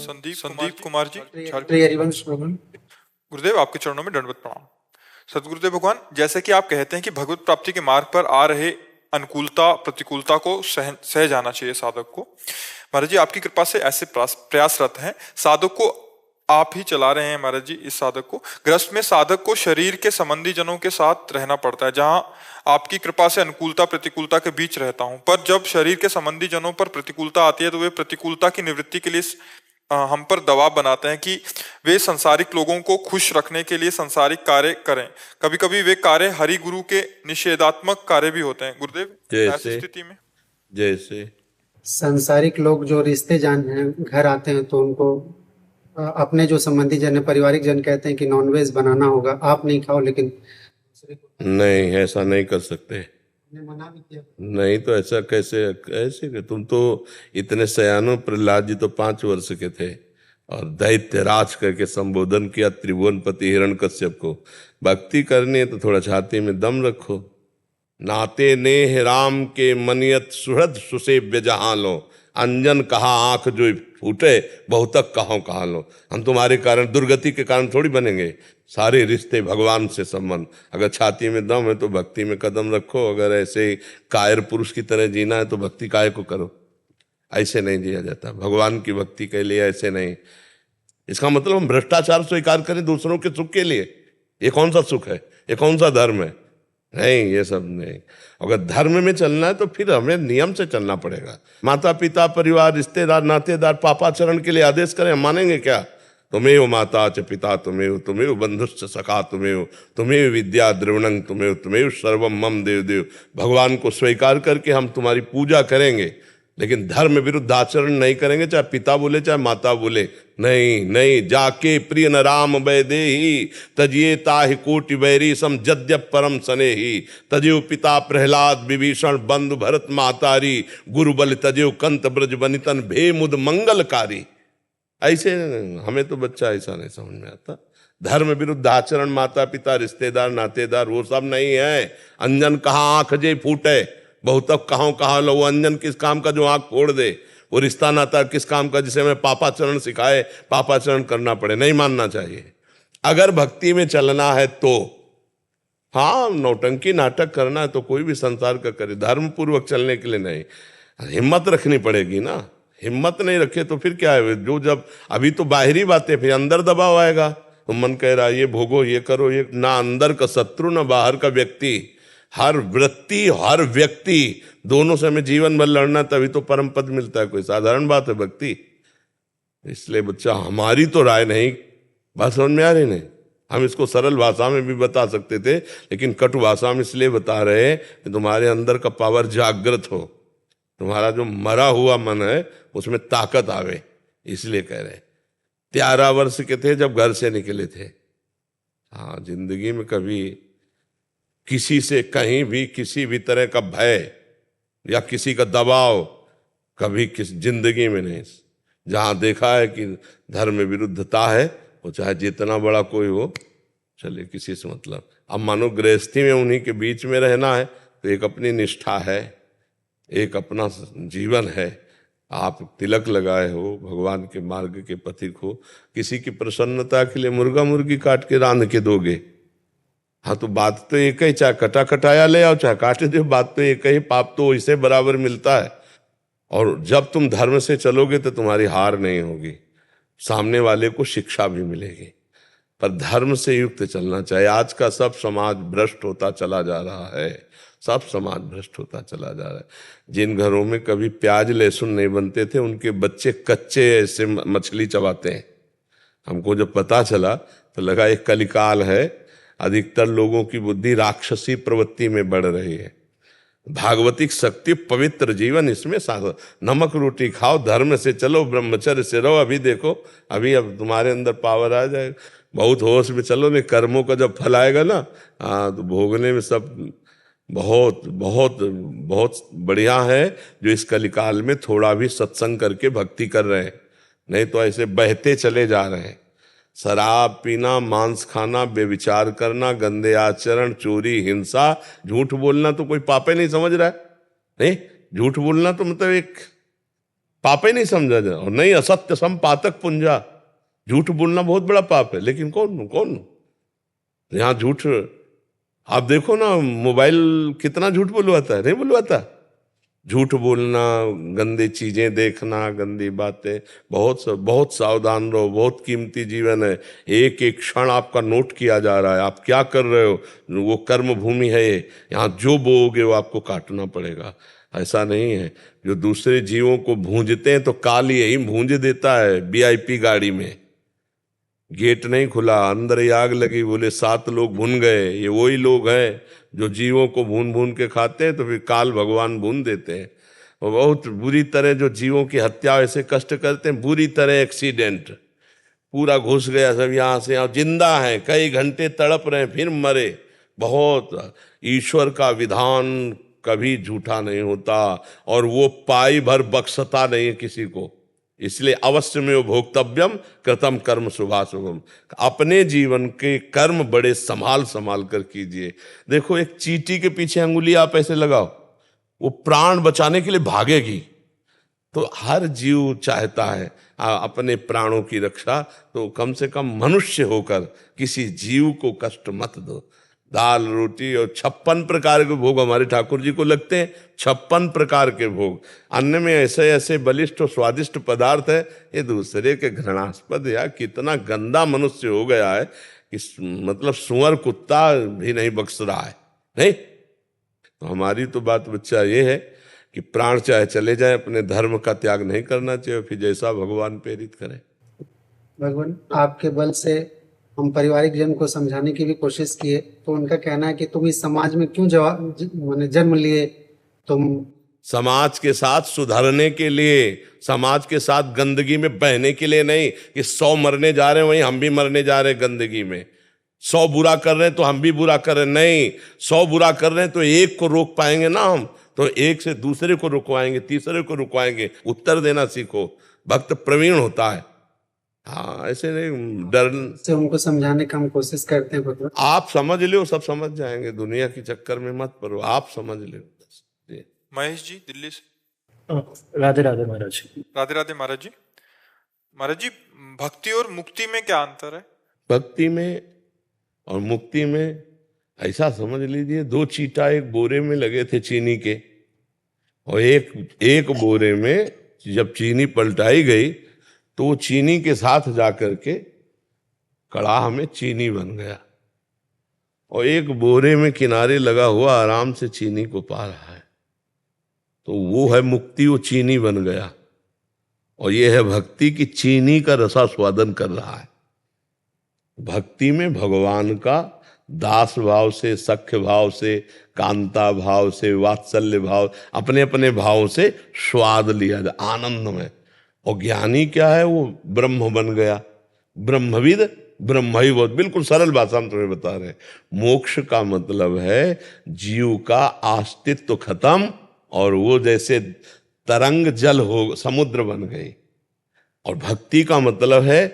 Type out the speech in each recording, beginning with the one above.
संदीप कुमार जी हरिवंश भगवान। गुरुदेव, आपके चरणों में दंडवत प्रणाम। सतगुरुदेव भगवान, जैसे कि आप कहते हैं कि भगवत प्राप्ति के मार्ग पर आ रहे अनुकूलता प्रतिकूलता को सह जाना चाहिए साधक को। महाराज जी, आपकी कृपा से ऐसे प्रयासरत हैं। साधक को आप ही चला रहे हैं महाराज जी। इस साधक को गृहस्थ में साधक को शरीर के संबंधी जनों के साथ रहना पड़ता है, जहां आपकी कृपा से अनुकूलता प्रतिकूलता के बीच रहता हूं। पर जब शरीर के संबंधी जनों पर प्रतिकूलता आती है तो वे प्रतिकूलता की निवृत्ति के लिए हम पर दबाव बनाते हैं कि वे संसारिक लोगों को खुश रखने के लिए संसारिक कार्य करें। कभी कभी वे कार्य हरि गुरु के निषेधात्मक कार्य भी होते हैं। गुरुदेव, ऐसी स्थिति में जैसे सांसारिक लोग जो रिश्ते जान हैं घर आते हैं तो उनको अपने जो संबंधी जन है, पारिवारिक जन कहते हैं कि नॉनवेज बनाना होगा, आप नहीं खाओ, लेकिन नहीं, ऐसा नहीं कर सकते। हमने मना भी किया। नहीं तो ऐसा कैसे ऐसे कि तुम तो इतने सयानो, प्रहलाद जी तो 5 वर्ष के थे और दैत्य राज करके संबोधन किया त्रिभुवनपति हिरण्यकश्यप को। भक्ति करनी है तो थोड़ा छाती में दम रखो। नाते नेह राम के मनियत सुहृद सुसेव्य जहां लो, अंजन कहा आंख जो फूटे बहुतक कहो कहा लो। हम तुम्हारे कारण, दुर्गति के कारण थोड़ी बनेंगे। सारे रिश्ते भगवान से संबंध। अगर छाती में दम है तो भक्ति में कदम रखो। अगर ऐसे कायर पुरुष की तरह जीना है तो भक्ति काय को करो। ऐसे नहीं जिया जाता भगवान की भक्ति के लिए, ऐसे नहीं। इसका मतलब हम भ्रष्टाचार स्वीकार करें दूसरों के सुख के लिए? ये कौन सा सुख है? ये कौन सा धर्म है? नहीं, ये सब नहीं। अगर धर्म में चलना है तो फिर हमें नियम से चलना पड़ेगा। माता पिता परिवार रिश्तेदार नातेदार पापाचरण के लिए आदेश करें, हम मानेंगे क्या? तुम्हें माता च पिता तुम्हें बंधुश्च सखा तुम्हें विद्या द्रविणं तुम्हें सर्वम मम देव देव। भगवान को स्वीकार करके हम तुम्हारी पूजा करेंगे, लेकिन धर्म विरुद्ध आचरण नहीं करेंगे, चाहे पिता बोले चाहे माता बोले। नहीं नहीं, जाके प्रिय न राम वैदेही तजिए ताहि कोटि वैरी सम जद्यप परम सनेही। तजेव पिता प्रहलाद विभीषण बंधु भरत मातारी, गुरु बल तजेव कंत ब्रज बनितन भे मुद मंगलकारी। ऐसे हमें तो बच्चा ऐसा नहीं समझ में आता। धर्म विरुद्ध आचरण, माता पिता रिश्तेदार नातेदार वो सब नहीं है। अंजन कहाँ आंख जे फूटे बहुतक कहाँ लो। वो अंजन किस काम का जो आंख फोड़ दे? वो रिश्ता नाता किस काम का जिसे हमें पापाचरण सिखाए, पापाचरण करना पड़े? नहीं मानना चाहिए। अगर भक्ति में चलना है तो हाँ, नौटंकी नाटक करना है तो कोई भी संसार का करे, धर्म पूर्वक चलने के लिए नहीं। हिम्मत रखनी पड़ेगी ना। हिम्मत नहीं रखे तो फिर क्या है? जो जब अभी तो बाहरी बातें, फिर अंदर दबाव आएगा। तो मन कह रहा है ये भोगो, ये करो, ये ना अंदर का शत्रु ना बाहर का व्यक्ति। हर वृत्ति हर व्यक्ति दोनों से हमें जीवन भर लड़ना, तभी तो परम पद मिलता है। कोई साधारण बात है भक्ति? इसलिए बच्चा, हमारी तो राय नहीं, बात समझ में आ रही नहीं। हम इसको सरल भाषा में भी बता सकते थे, लेकिन कटु भाषा में इसलिए बता रहे हैं कि तुम्हारे अंदर का पावर जागृत हो, तुम्हारा जो मरा हुआ मन है उसमें ताकत आवे, इसलिए कह रहे। 13 वर्ष के थे जब घर से निकले थे। हाँ, जिंदगी में कभी किसी से कहीं भी किसी भी तरह का भय या किसी का दबाव कभी किस जिंदगी में नहीं। जहां देखा है कि धर्म विरुद्धता है, वो चाहे जितना बड़ा कोई हो, चले किसी से मतलब। अब मानो गृहस्थी में उन्हीं के बीच में रहना है तो एक अपनी निष्ठा है, एक अपना जीवन है। आप तिलक लगाए हो, भगवान के मार्ग के पथिक हो, किसी की प्रसन्नता के लिए मुर्गा मुर्गी काट के रांध के दोगे। हाँ, तो बात तो एक ही, चाहे कटा कटाया ले आओ चाहे काटे दो, बात तो एक ही, पाप तो इसे बराबर मिलता है। और जब तुम धर्म से चलोगे तो तुम्हारी हार नहीं होगी, सामने वाले को शिक्षा भी मिलेगी। पर धर्म से युक्त चलना चाहिए। आज का सब समाज भ्रष्ट होता चला जा रहा है, सब समाज भ्रष्ट होता चला जा रहा है। जिन घरों में कभी प्याज लहसुन नहीं बनते थे, उनके बच्चे कच्चे ऐसे मछली चबाते हैं। हमको जब पता चला तो लगा एक कलिकाल है, अधिकतर लोगों की बुद्धि राक्षसी प्रवृत्ति में बढ़ रही है। भागवतिक शक्ति, पवित्र जीवन, इसमें नमक रोटी खाओ, धर्म से चलो, ब्रह्मचर्य से रहो। अभी देखो, अभी अब तुम्हारे अंदर पावर आ जाएगा। बहुत होश में चलो, नहीं कर्मों का जब फल आएगा ना, हाँ, तो भोगने में सब बहुत बहुत बहुत बढ़िया है जो इस कलिकाल में थोड़ा भी सत्संग करके भक्ति कर रहे हैं। नहीं तो ऐसे बहते चले जा रहे हैं। शराब पीना, मांस खाना, बेविचार करना, गंदे आचरण, चोरी, हिंसा, झूठ बोलना तो कोई पापे नहीं समझ रहा है। नहीं, झूठ बोलना तो मतलब एक पाप ही नहीं समझा जाए। और नहीं, असत्य संपातक पुंजा, झूठ बोलना बहुत बड़ा पाप है। लेकिन कौन कौन यहाँ झूठ, आप देखो ना मोबाइल कितना झूठ बुलवाता है, नहीं बुलवाता? झूठ बोलना, गंदी चीजें देखना, गंदी बातें, बहुत सावधान रहो, बहुत कीमती जीवन है। एक एक क्षण आपका नोट किया जा रहा है, आप क्या कर रहे हो, वो कर्म भूमि है ये, यहाँ जो बोओगे वो आपको काटना पड़ेगा। ऐसा नहीं है। जो दूसरे जीवों को भूंजते हैं तो काल यही भूंज देता है। वीआईपी गाड़ी में गेट नहीं खुला, अंदर ही आग लगी, बोले 7 लोग भून गए। ये वही लोग हैं जो जीवों को भून भून के खाते हैं, तो फिर काल भगवान भून देते हैं। और बहुत बुरी तरह जो जीवों की हत्या ऐसे कष्ट करते हैं, बुरी तरह एक्सीडेंट, पूरा घुस गया सब यहाँ से, यहाँ जिंदा है, कई घंटे तड़प रहे फिर मरे। बहुत ईश्वर का विधान कभी झूठा नहीं होता, और वो पाई भर बख्शता नहीं है किसी को। इसलिए अवश्य में वो भोक्तव्यम कृतम कर्म शुभाशुभम। अपने जीवन के कर्म बड़े संभाल संभाल कर कीजिए। देखो, एक चींटी के पीछे अंगुली आप ऐसे लगाओ, वो प्राण बचाने के लिए भागेगी। तो हर जीव चाहता है अपने प्राणों की रक्षा, तो कम से कम मनुष्य होकर किसी जीव को कष्ट मत दो। दाल रोटी और 56 प्रकार के भोग हमारे ठाकुर जी को लगते हैं। 56 प्रकार के भोग, अन्न में ऐसे ऐसे बलिष्ठ और स्वादिष्ट पदार्थ है, ये दूसरे के घृणास्पद। या कितना गंदा मनुष्य हो गया है कि मतलब सुअर कुत्ता भी नहीं बख्श रहा है। नहीं, तो हमारी तो बात बच्चा ये है कि प्राण चाहे चले जाए, अपने धर्म का त्याग नहीं करना चाहिए, फिर जैसा भगवान प्रेरित करे। भगवान, आपके बल से हम पारिवारिक जन को समझाने की भी कोशिश किए, तो उनका कहना है कि तुम इस समाज में क्यों माने जन्म लिए, तुम समाज के साथ सुधरने के लिए, समाज के साथ गंदगी में बहने के लिए नहीं कि 100 मरने जा रहे हैं वहीं हम भी मरने जा रहे हैं गंदगी में। 100 बुरा कर रहे हैं तो हम भी बुरा कर रहे हैं, नहीं। 100 बुरा कर रहे हैं तो एक को रोक पाएंगे ना हम, तो एक से दूसरे को रुकवाएंगे, तीसरे को रुकवाएंगे। उत्तर देना सीखो, भक्त प्रवीण होता है। हाँ, ऐसे नहीं डर से उनको समझाने का हम कोशिश करते हैं भगवान। आप समझ लो, सब समझ जाएंगे, दुनिया के चक्कर में मत पड़ो, आप समझ लो। महेश जी दिल्ली से। राधे राधे महाराज। राधे राधे महाराज जी। महाराज जी, भक्ति और मुक्ति में क्या अंतर है? भक्ति में और मुक्ति में ऐसा समझ लीजिए, 2 चीटा एक बोरे में लगे थे चीनी के, और एक बोरे में जब चीनी पलटाई गई तो वो चीनी के साथ जाकर के कड़ाह में चीनी बन गया, और एक बोरे में किनारे लगा हुआ आराम से चीनी को पा रहा है। तो वो है मुक्ति, वो चीनी बन गया। और ये है भक्ति की चीनी का रसास्वादन कर रहा है। भक्ति में भगवान का दास भाव से, सख्य भाव से, कांता भाव से, वात्सल्य भाव, अपने अपने भाव से स्वाद लिया जाए, आनंद में। और ज्ञानी क्या है, वो ब्रह्म बन गया, ब्रह्मविद ब्रह्मैव। बिल्कुल सरल भाषा में तुम्हें बता रहे हैं। मोक्ष का मतलब है जीव का अस्तित्व खत्म, और वो जैसे तरंग जल हो, समुद्र बन गई। और भक्ति का मतलब है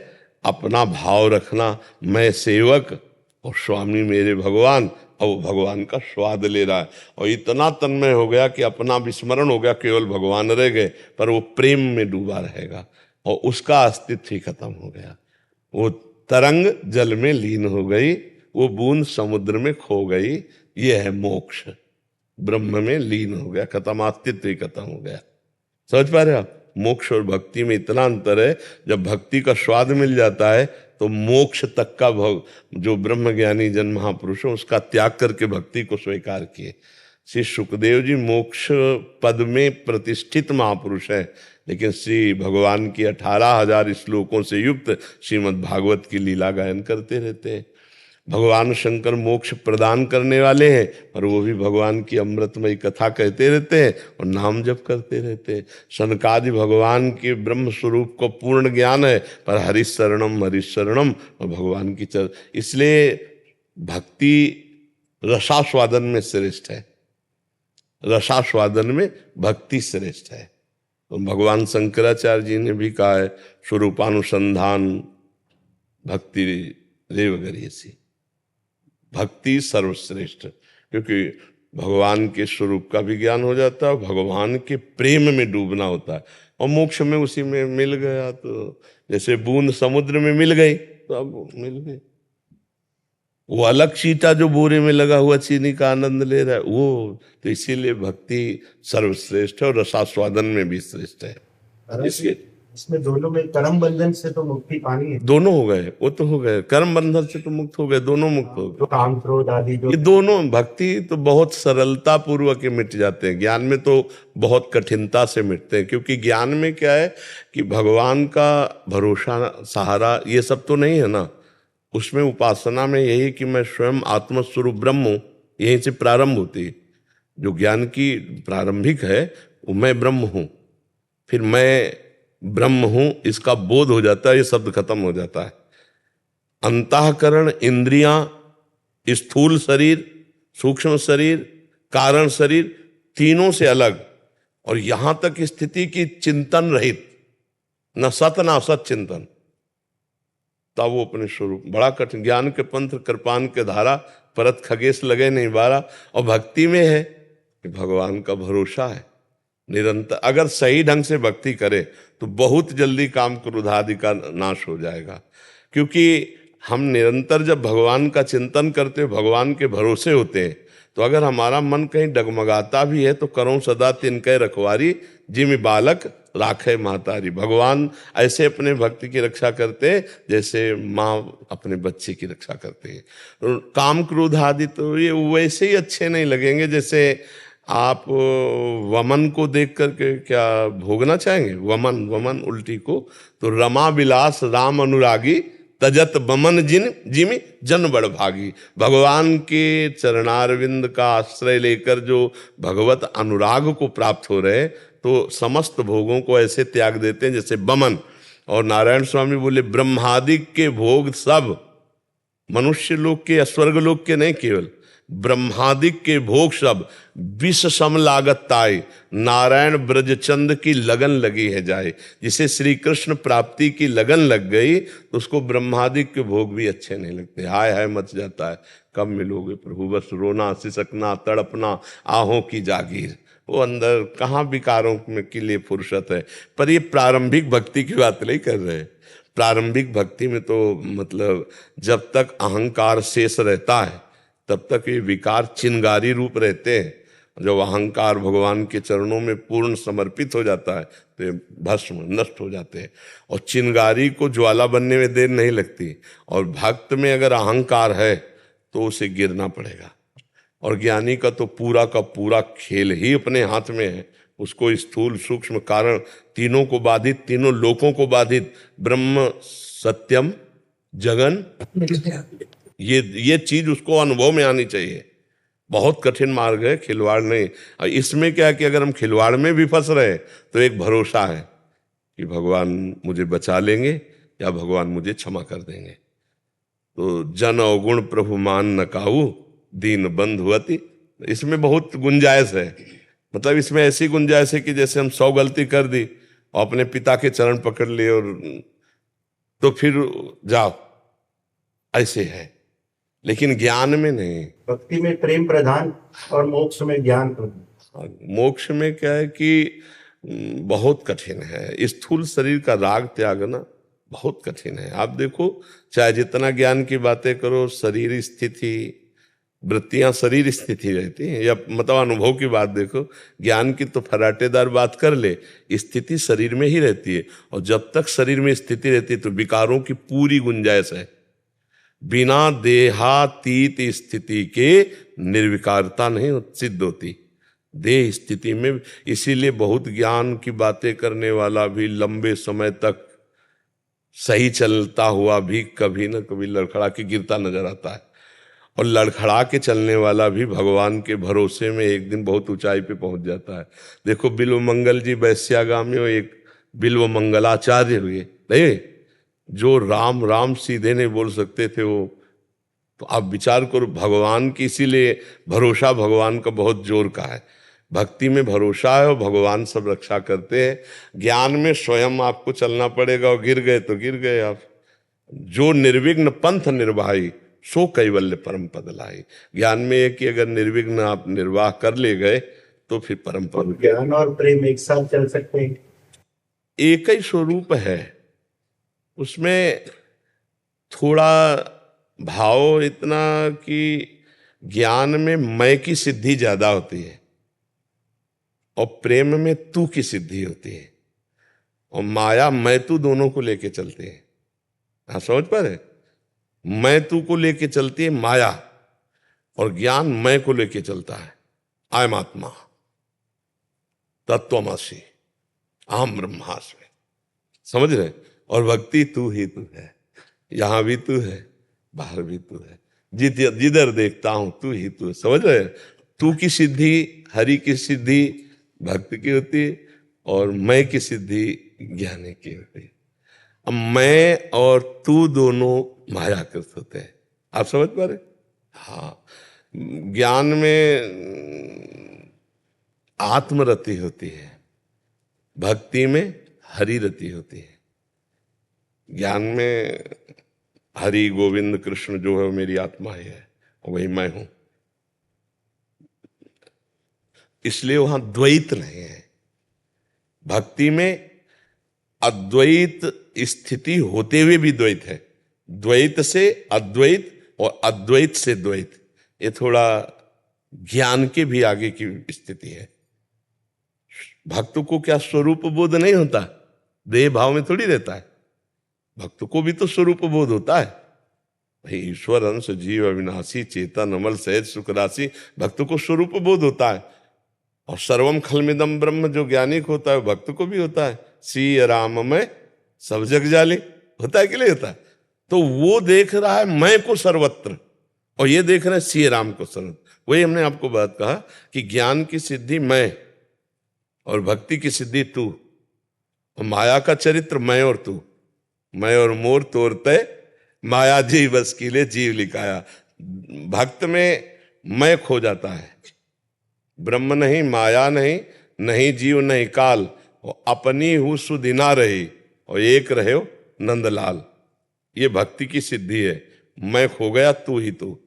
अपना भाव रखना, मैं सेवक और स्वामी मेरे भगवान, और वो भगवान का स्वाद ले रहा है। और इतना तन्मय हो गया कि अपना विस्मरण हो गया, केवल भगवान रह गए, पर वो प्रेम में डूबा रहेगा, और उसका अस्तित्व ही खत्म हो गया। वो तरंग जल में लीन हो गई, वो बूंद समुद्र में खो गई। ये है मोक्ष, ब्रह्म में लीन हो गया, खत्म, अस्तित्व ही खत्म हो गया। समझ पा रहे आप? मोक्ष और भक्ति में इतना अंतर है। जब भक्ति का स्वाद मिल जाता है तो मोक्ष तक का जो ब्रह्म ज्ञानी जन महापुरुष है उसका त्याग करके भक्ति को स्वीकार किए। श्री सुखदेव जी मोक्ष पद में प्रतिष्ठित महापुरुष है, लेकिन श्री भगवान की 18,000 श्लोकों से युक्त श्रीमद् भागवत की लीला गायन करते रहते हैं। भगवान शंकर मोक्ष प्रदान करने वाले हैं, पर वो भी भगवान की अमृतमयी कथा कहते रहते हैं और नाम जप करते रहते हैं। सनकादि भगवान के ब्रह्म स्वरूप को पूर्ण ज्ञान है, पर हरिशरणम हरिशरणम, और भगवान की इसलिए भक्ति रसास्वादन में श्रेष्ठ है, रसास्वादन में भक्ति श्रेष्ठ है। तो भगवान शंकराचार्य जी ने भी कहा है, स्वरूपानुसंधान भक्ति रेव गरियसी, भक्ति सर्वश्रेष्ठ। क्योंकि भगवान के स्वरूप का भी ज्ञान हो जाता है और भगवान के प्रेम में डूबना होता है। और मोक्ष में उसी में मिल गया तो जैसे बूंद समुद्र में मिल गई तो अब मिल गई। वो अलग चीटा जो बोरे में लगा हुआ चीनी का आनंद ले रहा है वो, तो इसीलिए भक्ति सर्वश्रेष्ठ है और रसास्वादन में भी श्रेष्ठ है। इसमें दोनों में कर्म बंधन से तो मुक्ति पानी है। दोनों हो गए, वो तो हो गए, कर्म बंधन से तो मुक्त हो गए, दोनों मुक्त हो गए। तो काम क्रोध आदि जो ये दोनों भक्ति तो बहुत सरलता पूर्वक के मिट जाते हैं, ज्ञान में तो बहुत कठिनता से मिटते हैं। क्योंकि ज्ञान में क्या है कि भगवान का भरोसा सहारा ये सब तो नहीं है ना। उसमें उपासना में यही कि मैं स्वयं आत्मस्वरूप ब्रह्म हूं, यहीं से प्रारंभ होती है। जो ज्ञान की प्रारंभिक है वो मैं ब्रह्म हूं, फिर मैं ब्रह्म हूं इसका बोध हो जाता है, ये शब्द खत्म हो जाता है। अंतःकरण, इंद्रियां, स्थूल शरीर, सूक्ष्म शरीर, कारण शरीर, तीनों से अलग, और यहां तक स्थिति की चिंतन रहित, न सत न असत चिंतन, तब वो अपने स्वरूप। बड़ा कठिन ज्ञान के पंथ कृपान के धारा, परत खगेश लगे नहीं बारा। और भक्ति में है कि भगवान का भरोसा है निरंतर। अगर सही ढंग से भक्ति करे तो बहुत जल्दी काम क्रोध आदि का नाश हो जाएगा। क्योंकि हम निरंतर जब भगवान का चिंतन करते, भगवान के भरोसे होते हैं, तो अगर हमारा मन कहीं डगमगाता भी है तो करो सदा तिनके रखवारी, जिम बालक राखे महतारी। भगवान ऐसे अपने भक्त की रक्षा करते हैं जैसे माँ अपने बच्चे की रक्षा करते हैं। तो काम क्रोध आदि तो ये वैसे ही अच्छे नहीं लगेंगे जैसे आप वमन को देख करके क्या भोगना चाहेंगे। वमन, वमन उल्टी को, तो रमा विलास राम अनुरागी, तजत बमन जिन जिमि जन बड़ भागी। भगवान के चरणारविंद का आश्रय लेकर जो भगवत अनुराग को प्राप्त हो रहे, तो समस्त भोगों को ऐसे त्याग देते हैं जैसे बमन। और नारायण स्वामी बोले ब्रह्मादिक के भोग सब, मनुष्य लोक के, स्वर्ग लोक के नहीं, केवल ब्रह्मादिक के भोग सब विष सम लागत ताई, नारायण ब्रजचंद की लगन लगी है जाए। जिसे श्री कृष्ण प्राप्ति की लगन लग गई तो उसको ब्रह्मादिक के भोग भी अच्छे नहीं लगते। हाय हाय मच जाता है, कब मिलोगे प्रभु, बस रोना सिसकना तड़पना आहों की जागीर। वो अंदर कहाँ विकारों में के लिए फुर्सत है। पर ये प्रारंभिक भक्ति की बात नहीं कर रहे। प्रारंभिक भक्ति में तो मतलब जब तक अहंकार शेष रहता है तब तक ये विकार चिंगारी रूप रहते हैं। जब अहंकार भगवान के चरणों में पूर्ण समर्पित हो जाता है तो ये भस्म नष्ट हो जाते हैं। और चिंगारी को ज्वाला बनने में देर नहीं लगती। और भक्त में अगर अहंकार है तो उसे गिरना पड़ेगा। और ज्ञानी का तो पूरा का पूरा खेल ही अपने हाथ में है। उसको स्थूल सूक्ष्म कारण तीनों को बाधित, तीनों लोकों को बाधित, ब्रह्म सत्यम जगन, ये चीज उसको अनुभव में आनी चाहिए। बहुत कठिन मार्ग है, खिलवाड़ नहीं। और इसमें क्या है कि अगर हम खिलवाड़ में भी फंस रहे तो एक भरोसा है कि भगवान मुझे बचा लेंगे या भगवान मुझे क्षमा कर देंगे। तो जन अवगुण प्रभु मान न काऊ, दीन बंधुवती, इसमें बहुत गुंजाइश है। मतलब इसमें ऐसी गुंजाइश है कि जैसे हम 100 गलती कर दी और अपने पिता के चरण पकड़ लिए और तो फिर जाओ, ऐसे है। लेकिन ज्ञान में नहीं। भक्ति में प्रेम प्रधान और मोक्ष में ज्ञान प्रधान। मोक्ष में क्या है कि बहुत कठिन है। स्थूल शरीर का राग त्यागना बहुत कठिन है। आप देखो, चाहे जितना ज्ञान की बातें करो, शरीर स्थिति, वृत्तियां शरीर स्थिति रहती हैं। या मतलब अनुभव की बात देखो, ज्ञान की तो फराटेदार बात कर ले, स्थिति शरीर में ही रहती है। और जब तक शरीर में स्थिति रहती है तो विकारों की पूरी गुंजाइश है। बिना देहातीत स्थिति के निर्विकारता नहीं सिद्ध होती। देह स्थिति में इसीलिए बहुत ज्ञान की बातें करने वाला भी लंबे समय तक सही चलता हुआ भी कभी न कभी लड़खड़ा के गिरता नजर आता है। और लड़खड़ा के चलने वाला भी भगवान के भरोसे में एक दिन बहुत ऊंचाई पे पहुंच जाता है। देखो बिल्व मंगल जी वैश्यागामी एक बिल्व मंगलाचार्य हुए, नहीं, जो राम राम सीधे नहीं बोल सकते थे वो। तो आप विचार करो, भगवान की, इसीलिए भरोसा भगवान का बहुत जोर का है। भक्ति में भरोसा है और भगवान सब रक्षा करते हैं। ज्ञान में स्वयं आपको चलना पड़ेगा और गिर गए तो गिर गए आप। जो निर्विघ्न पंथ निर्वाही सो कैवल्य परम पद लाई। ज्ञान में है कि अगर निर्विघ्न आप निर्वाह कर ले गए तो फिर परम पद। ज्ञान और प्रेम एक साथ चल सकते हैं? एक ही स्वरूप है, उसमें थोड़ा भाव इतना कि ज्ञान में मैं की सिद्धि ज्यादा होती है और प्रेम में तू की सिद्धि होती है, और माया मैं तू दोनों को लेके चलती है। आप समझ पा रहे? मैं तू को लेके चलती है माया, और ज्ञान मैं को लेके चलता है। अयम आत्मा तत्वमसि अहम ब्रह्मास्मि। समझ रहे? और भक्ति तू ही तू है, यहां भी तू है, बाहर भी तू है, जिधर देखता हूं तू ही तू है। समझ रहे? तू की सिद्धि, हरि की सिद्धि भक्त की होती है, और मैं की सिद्धि ज्ञानी की होती है। अब मैं और तू दोनों मायाकृत होते हैं। आप समझ पा रहे? हाँ, ज्ञान में आत्मरति होती है, भक्ति में हरि रति होती है। ज्ञान में हरि गोविंद कृष्ण जो है मेरी आत्मा ही है, वही मैं हूं, इसलिए वहां द्वैत नहीं है। भक्ति में अद्वैत स्थिति होते हुए भी द्वैत है, द्वैत से अद्वैत और अद्वैत से द्वैत, ये थोड़ा ज्ञान के भी आगे की स्थिति है। भक्त को क्या स्वरूप बोध नहीं होता? देह भाव में थोड़ी रहता है, भक्त को भी तो स्वरूप बोध होता है। भाई ईश्वर अंश जीव अविनाशी चेतन अमल सहज सुख राशि, भक्त को स्वरूप बोध होता है। और सर्वम खलमिदम ब्रह्म जो ज्ञानी को होता है भक्त को भी होता है। सी राम में सब जग जाले, होता है कि नहीं होता है? तो वो देख रहा है मैं को सर्वत्र, और ये देख रहे हैं सी राम को सर्वत्र। वही हमने आपको बात कहा कि ज्ञान की सिद्धि मैं और भक्ति की सिद्धि तू, और माया का चरित्र मैं और तू। मैं और मोर तोरते माया जी बस कीले जीव लिखाया। भक्त में मैं खो जाता है, ब्रह्म नहीं, माया नहीं, नहीं जीव नहीं काल, और अपनी हूं सुदिना रही और एक रहे हो नंदलाल। ये भक्ति की सिद्धि है, मैं खो गया तू ही तू।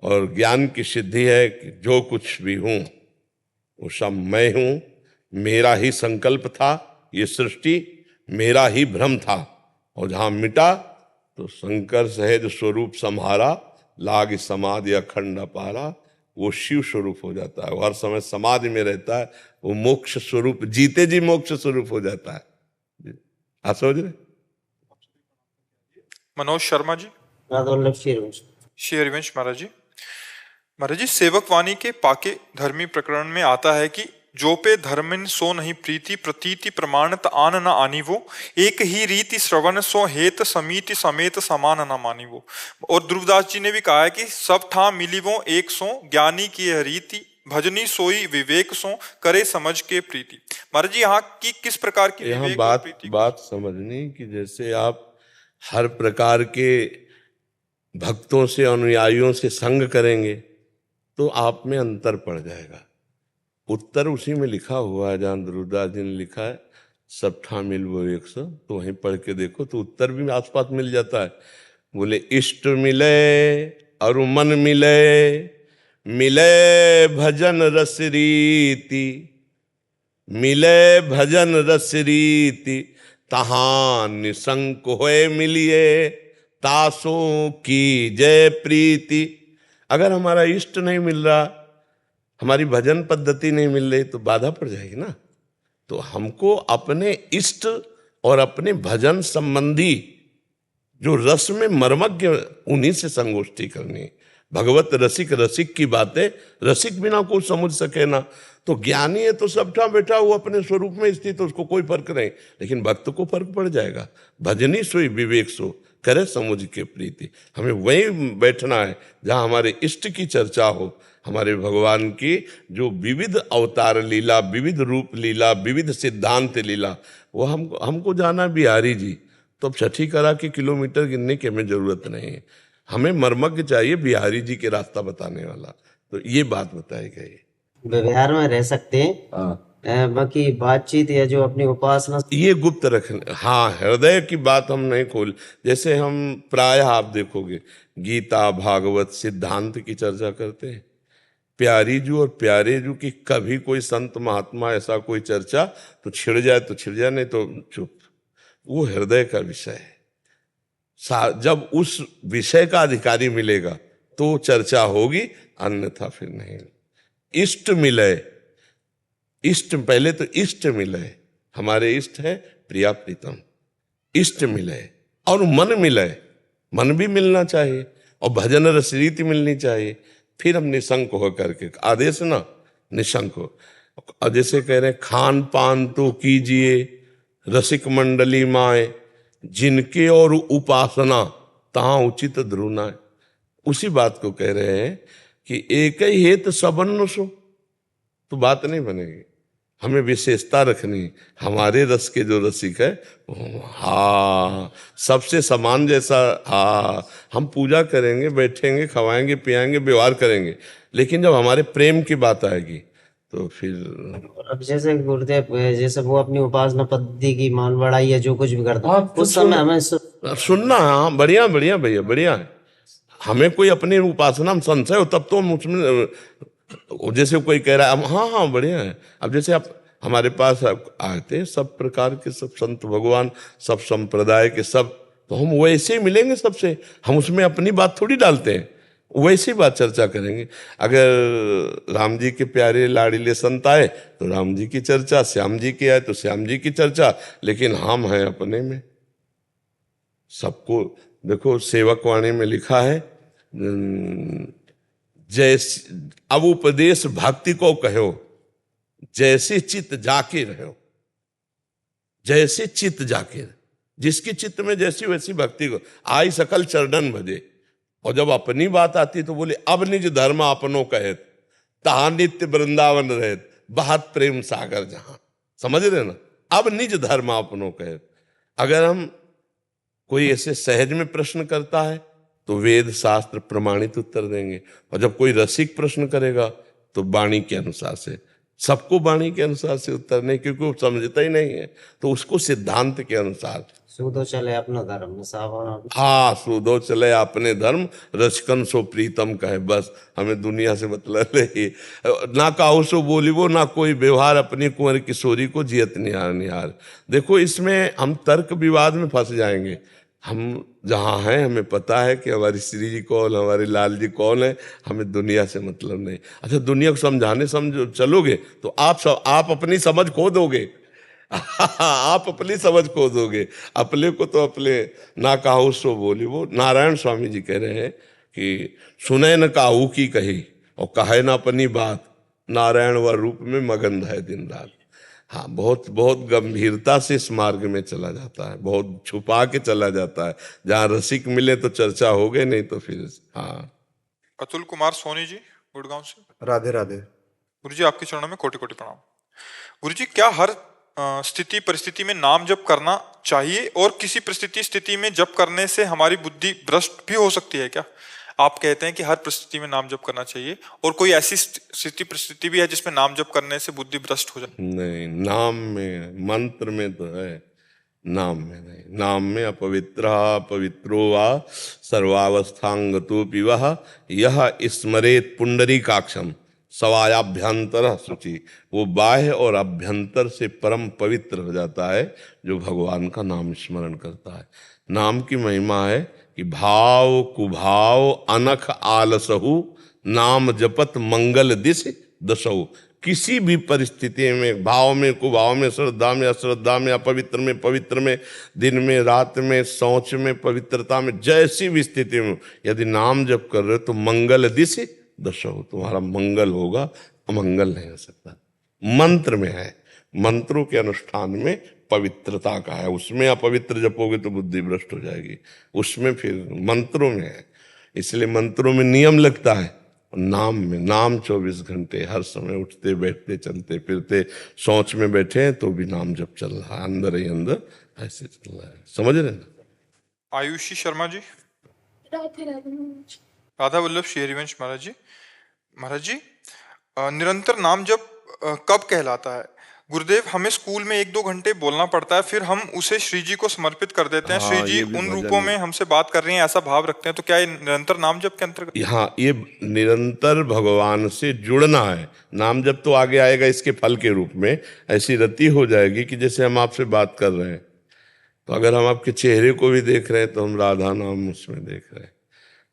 और ज्ञान की सिद्धि है कि जो कुछ भी हूं वो सब मैं हूं, मेरा ही संकल्प था, ये सृष्टि मेरा ही भ्रम था, और जहां मिटा तो शंकर सहज स्वरूप सम्हारा, लाग समाधि अखंड अपारा, वो शिव स्वरूप हो जाता है। वो हर समय समाधि में रहता है, वो मोक्ष स्वरूप, जीते जी मोक्ष स्वरूप हो जाता है। आप समझ रहे? मनोज शर्मा जी। शेरवंश महाराज जी। महाराज जी, सेवक वाणी के पाके धर्मी प्रकरण में आता है कि जो पे धर्मिन सो नहीं प्रीति प्रतीति प्रमाणत आन न आनी वो, एक ही रीति श्रवण सो हेत समीति समेत समान न मानी वो। और ध्रुवदास जी ने भी कहा है कि सब ठा मिली वो एक सो, ज्ञानी की यह रीति भजनी सोई विवेक सो, करे समझ के प्रीति। महाराज जी, यहाँ की किस प्रकार की यहाँ विवेक और प्रीति बात समझनी कि जैसे आप हर प्रकार के भक्तों से अनुयायियों से संग करेंगे तो आप में अंतर पड़ जाएगा। उत्तर उसी में लिखा हुआ है जहां ध्रुवदास जी ने लिखा है सब ठा मिल वो 100, तो वहीं पढ़ के देखो तो उत्तर भी आसपास मिल जाता है। बोले इष्ट मिले और मन मिले, मिले भजन रस रीति, मिले भजन रस रीति, तहां निसंक होए मिलिए, तासों की जय प्रीति। अगर हमारा इष्ट नहीं मिल रहा, हमारी भजन पद्धति नहीं मिल रही, तो बाधा पड़ जाएगी ना। तो हमको अपने इष्ट और अपने भजन संबंधी जो रस में मर्मज्ञ, उन्हीं से संगोष्ठी करनी। भगवत रसिक रसिक की बातें रसिक बिना कुछ समझ सके ना। तो ज्ञानी है तो सबटा बैठा वो अपने स्वरूप में स्थित, उसको कोई फर्क नहीं, लेकिन भक्त को फर्क पड़ जाएगा। भजनी सोई विवेक सो, करे समझ के प्रीति। हमें वहीं बैठना है जहां हमारे इष्ट की चर्चा हो, हमारे भगवान की जो विविध अवतार लीला, विविध रूप लीला, विविध सिद्धांत लीला, वो हमको जाना बिहारी जी। तो अब छठी करा के किलोमीटर गिनने की हमें जरूरत नहीं है, हमें मर्मज्ञ चाहिए, बिहारी जी के रास्ता बताने वाला। तो ये बात बताई गई। व्यवहार में रह सकते हैं बाकी बातचीत या जो अपनी उपासना ये गुप्त रखने, हाँ, हृदय की बात हम नहीं खोल। जैसे हम प्रायः आप देखोगे गीता भागवत सिद्धांत की चर्चा करते हैं, प्यारी जू और प्यारे जू की कभी कोई संत महात्मा ऐसा कोई चर्चा तो छिड़ जाए तो छिड़ जाए, नहीं तो चुप। वो हृदय का विषय है। जब उस विषय का अधिकारी मिलेगा तो चर्चा होगी, अन्यथा फिर नहीं। इष्ट मिले, इष्ट पहले तो इष्ट मिले, हमारे इष्ट है प्रिया प्रीतम, इष्ट मिले और मन मिले, मन भी मिलना चाहिए और भजन रस रीति मिलनी चाहिए, फिर हम निशंक होकर के, आदेश ना निशंक हो। और जैसे कह रहे खान पान तो कीजिए रसिक मंडली माए, जिनके और उपासना तहां उचित ध्रुना। उसी बात को कह रहे हैं कि एक ही हेत सबन सो, तो बात नहीं बनेगी। हमें विशेषता रखनी, हमारे रस के जो रसिक है, हाँ, सबसे समान जैसा, हाँ, हम पूजा करेंगे, बैठेंगे, खवाएंगे, पियाएंगे, व्यवहार करेंगे, लेकिन जब हमारे प्रेम की बात आएगी तो फिर। अब जैसे गुरुदेव जैसे वो अपनी उपासना पद्धति की मान बढ़ाई या जो कुछ भी करता है उस समय हमें सुनना, हाँ, बढ़िया बढ़िया भैया, बढ़िया है। हमें कोई अपनी उपासना में संशय हो तब तो हम उसमें, जैसे कोई कह रहा है हाँ हाँ बढ़िया है। अब जैसे आप हमारे पास आए थे सब प्रकार के, सब संत भगवान, सब संप्रदाय के, सब, तो हम वैसे ही मिलेंगे सबसे, हम उसमें अपनी बात थोड़ी डालते हैं, वैसी बात चर्चा करेंगे। अगर राम जी के प्यारे लाड़ीले संत आए तो राम जी की चर्चा, श्याम जी के आए तो श्याम जी की चर्चा, लेकिन हम हैं अपने में सबको। देखो सेवक वाणी में लिखा है, जैसे अब उपदेश भक्ति को कहो, जैसे चित्त जाके रहो, जैसे चित्त जाके, जिसकी चित्त में जैसी वैसी भक्ति को, आई सकल चरणन भजे। और जब अपनी बात आती तो बोले अब निज धर्म अपनो कहत, तहा नित्य वृंदावन रहत, बहत प्रेम सागर जहां। समझ रहे ना, अब निज धर्म अपनो कहत। अगर हम कोई ऐसे सहज में प्रश्न करता है तो वेद शास्त्र प्रमाणित उत्तर देंगे, और जब कोई रसिक प्रश्न करेगा तो वाणी के अनुसार से, सबको वाणी के अनुसार से उत्तर नहीं, क्योंकि वो समझता ही नहीं है, तो उसको सिद्धांत के अनुसार। सूदो चले अपना धर्म हाँ, सूदो चले अपने धर्म, रचकन सो प्रीतम कहे। बस हमें दुनिया से मतलब नहीं, ना काहू सो बोली वो, ना कोई व्यवहार अपनी कुंवर किशोरी को जियत निहार निहार। देखो इसमें हम तर्क विवाद में फंस जाएंगे। हम जहाँ हैं हमें पता है कि हमारी श्री जी कौन, हमारे लाल जी कौन है, हमें दुनिया से मतलब नहीं। अच्छा, दुनिया को समझाने चलोगे तो आप अपनी समझ खो दोगे आप अपनी समझ खो दोगे। अपने को तो अपने ना काहू सो बोली वो। नारायण स्वामी जी कह रहे हैं कि सुने न काहू की कही और कहे ना अपनी बात, नारायण व रूप में मगन है दिन रात। हाँ, बहुत बहुत गंभीरता से इस मार्ग में चला जाता है, बहुत छुपा के चला जाता है। जहाँ रसिक मिले तो चर्चा हो गई, नहीं तो फिर। हाँ, अतुल कुमार सोनी जी गुड़गांव से। राधे राधे। गुरु जी आपके चरणों में कोटि कोटि प्रणाम। गुरु जी, क्या हर स्थिति परिस्थिति में नाम जप करना चाहिए, और किसी परिस्थिति स्थिति में जप करने से हमारी बुद्धि भ्रष्ट भी हो सकती है क्या? आप कहते हैं कि हर परिस्थिति में नाम जप करना चाहिए, और कोई ऐसी स्थिति परिस्थिति भी है जिसमें नाम जप करने से बुद्धि भ्रष्ट हो जाए? नहीं, नाम में, मंत्र में तो है, नाम में नहीं। नाम में अपवित्र पवित्रो वा सर्वावस्थांगतो पिवह यह स्मरेत पुंडरीकाक्षम सवायाभ्यंतर शुचि। वो बाह्य और अभ्यंतर से परम पवित्र हो जाता है जो भगवान का नाम स्मरण करता है। नाम की महिमा है कि भाव कुभाव अनख आलसहु, नाम जपत मंगल दिश दशहु। किसी भी परिस्थिति में, भाव में कुभाव में, श्रद्धा में अश्रद्धा में, अपवित्र में पवित्र में, दिन में रात में, शौच में पवित्रता में, जैसी भी स्थिति में यदि नाम जप कर रहे हो तो मंगल दिश दशहु, तुम्हारा मंगल होगा, अमंगल नहीं हो सकता। मंत्र में है, मंत्रों के अनुष्ठान में पवित्रता का है। उसमें अपवित्र जपोगे तो बुद्धि भ्रष्ट हो जाएगी, उसमें फिर मंत्रों में है। इसलिए मंत्रों में नियम लगता है, नाम में, नाम 24 घंटे हर समय, उठते बैठते चलते फिरते, शौच में बैठे हैं तो भी नाम जप चल रहा है, अंदर ही अंदर ऐसे चल रहा है। समझ रहे ना? आयुषी शर्मा जी। राधा वल्लभ श्री हरिवंश महाराज जी। महाराज जी, निरंतर नाम जप कब कहलाता है? गुरुदेव, हमें स्कूल में 1-2 घंटे बोलना पड़ता है, फिर हम उसे श्री जी को समर्पित कर देते हैं। हाँ, श्री जी ये भी उन भजन रूपों है। में हमसे बात कर रही हैं, ऐसा भाव रखते हैं, तो क्या ये निरंतर नाम जप के अंतर्गत? हाँ, ये निरंतर भगवान से जुड़ना है। नाम जब तो आगे आएगा इसके फल के रूप में। ऐसी रति हो जाएगी कि जैसे हम आपसे बात कर रहे हैं, तो अगर हम आपके चेहरे को भी देख रहे हैं तो हम राधा नाम उसमें देख रहे हैं,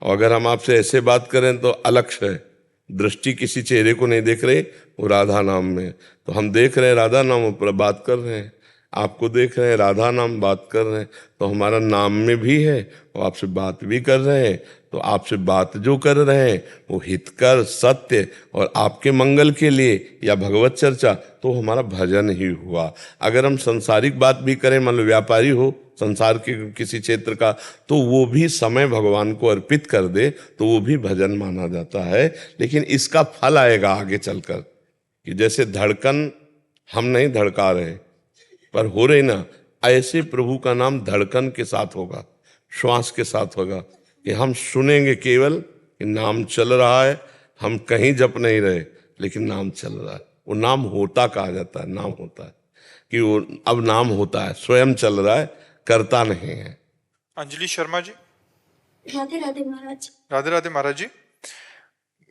और अगर हम आपसे ऐसे बात करें तो अलक्ष्य है, दृष्टि किसी चेहरे को नहीं देख रहे, वो राधा नाम में। तो हम देख रहे हैं राधा नाम पर बात कर रहे हैं, आपको देख रहे हैं राधा नाम बात कर रहे हैं, तो हमारा नाम में भी है और आपसे बात भी कर रहे हैं। तो आपसे बात जो कर रहे हैं वो हितकर, सत्य और आपके मंगल के लिए या भगवत चर्चा, तो हमारा भजन ही हुआ। अगर हम सांसारिक बात भी करें, मान लो व्यापारी हो संसार के किसी क्षेत्र का, तो वो भी समय भगवान को अर्पित कर दे तो वो भी भजन माना जाता है। लेकिन इसका फल आएगा आगे चलकर, कि जैसे धड़कन हम नहीं धड़का रहे पर हो रही ना, ऐसे प्रभु का नाम धड़कन के साथ होगा, श्वास के साथ होगा, कि हम सुनेंगे केवल कि नाम चल रहा है, हम कहीं जप नहीं रहे लेकिन नाम चल रहा है। वो नाम होता कहा जाता है, नाम होता है कि वो अब नाम होता है, स्वयं चल रहा है, करता नहीं है। अंजलि शर्मा जी। राधे राधे महाराज। राधे राधे महाराज जी।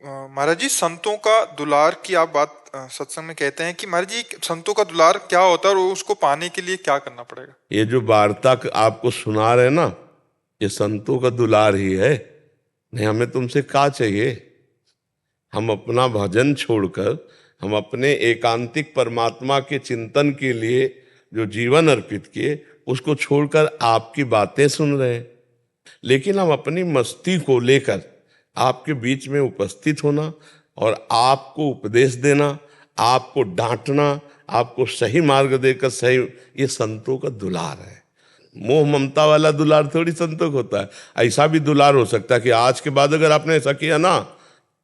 महाराज जी, संतों का दुलार की आप बात सत्संग में कहते हैं कि महाराज जी संतों का दुलार क्या होता है और उसको पाने के लिए क्या करना पड़ेगा? ये जो वार्ता आपको सुना रहे ना, ये संतों का दुलार ही है। नहीं, हमें तुमसे क्या चाहिए? हम अपना भजन छोड़कर, हम अपने एकांतिक परमात्मा के चिंतन के लिए जो जीवन अर्पित किए, उसको छोड़कर आपकी बातें सुन रहे हैं। लेकिन हम अपनी मस्ती को लेकर आपके बीच में उपस्थित होना और आपको उपदेश देना, आपको डांटना, आपको सही मार्ग देकर सही, ये संतों का दुलार है। मोह ममता वाला दुलार थोड़ी संतों को होता है। ऐसा भी दुलार हो सकता है कि आज के बाद अगर आपने ऐसा किया ना,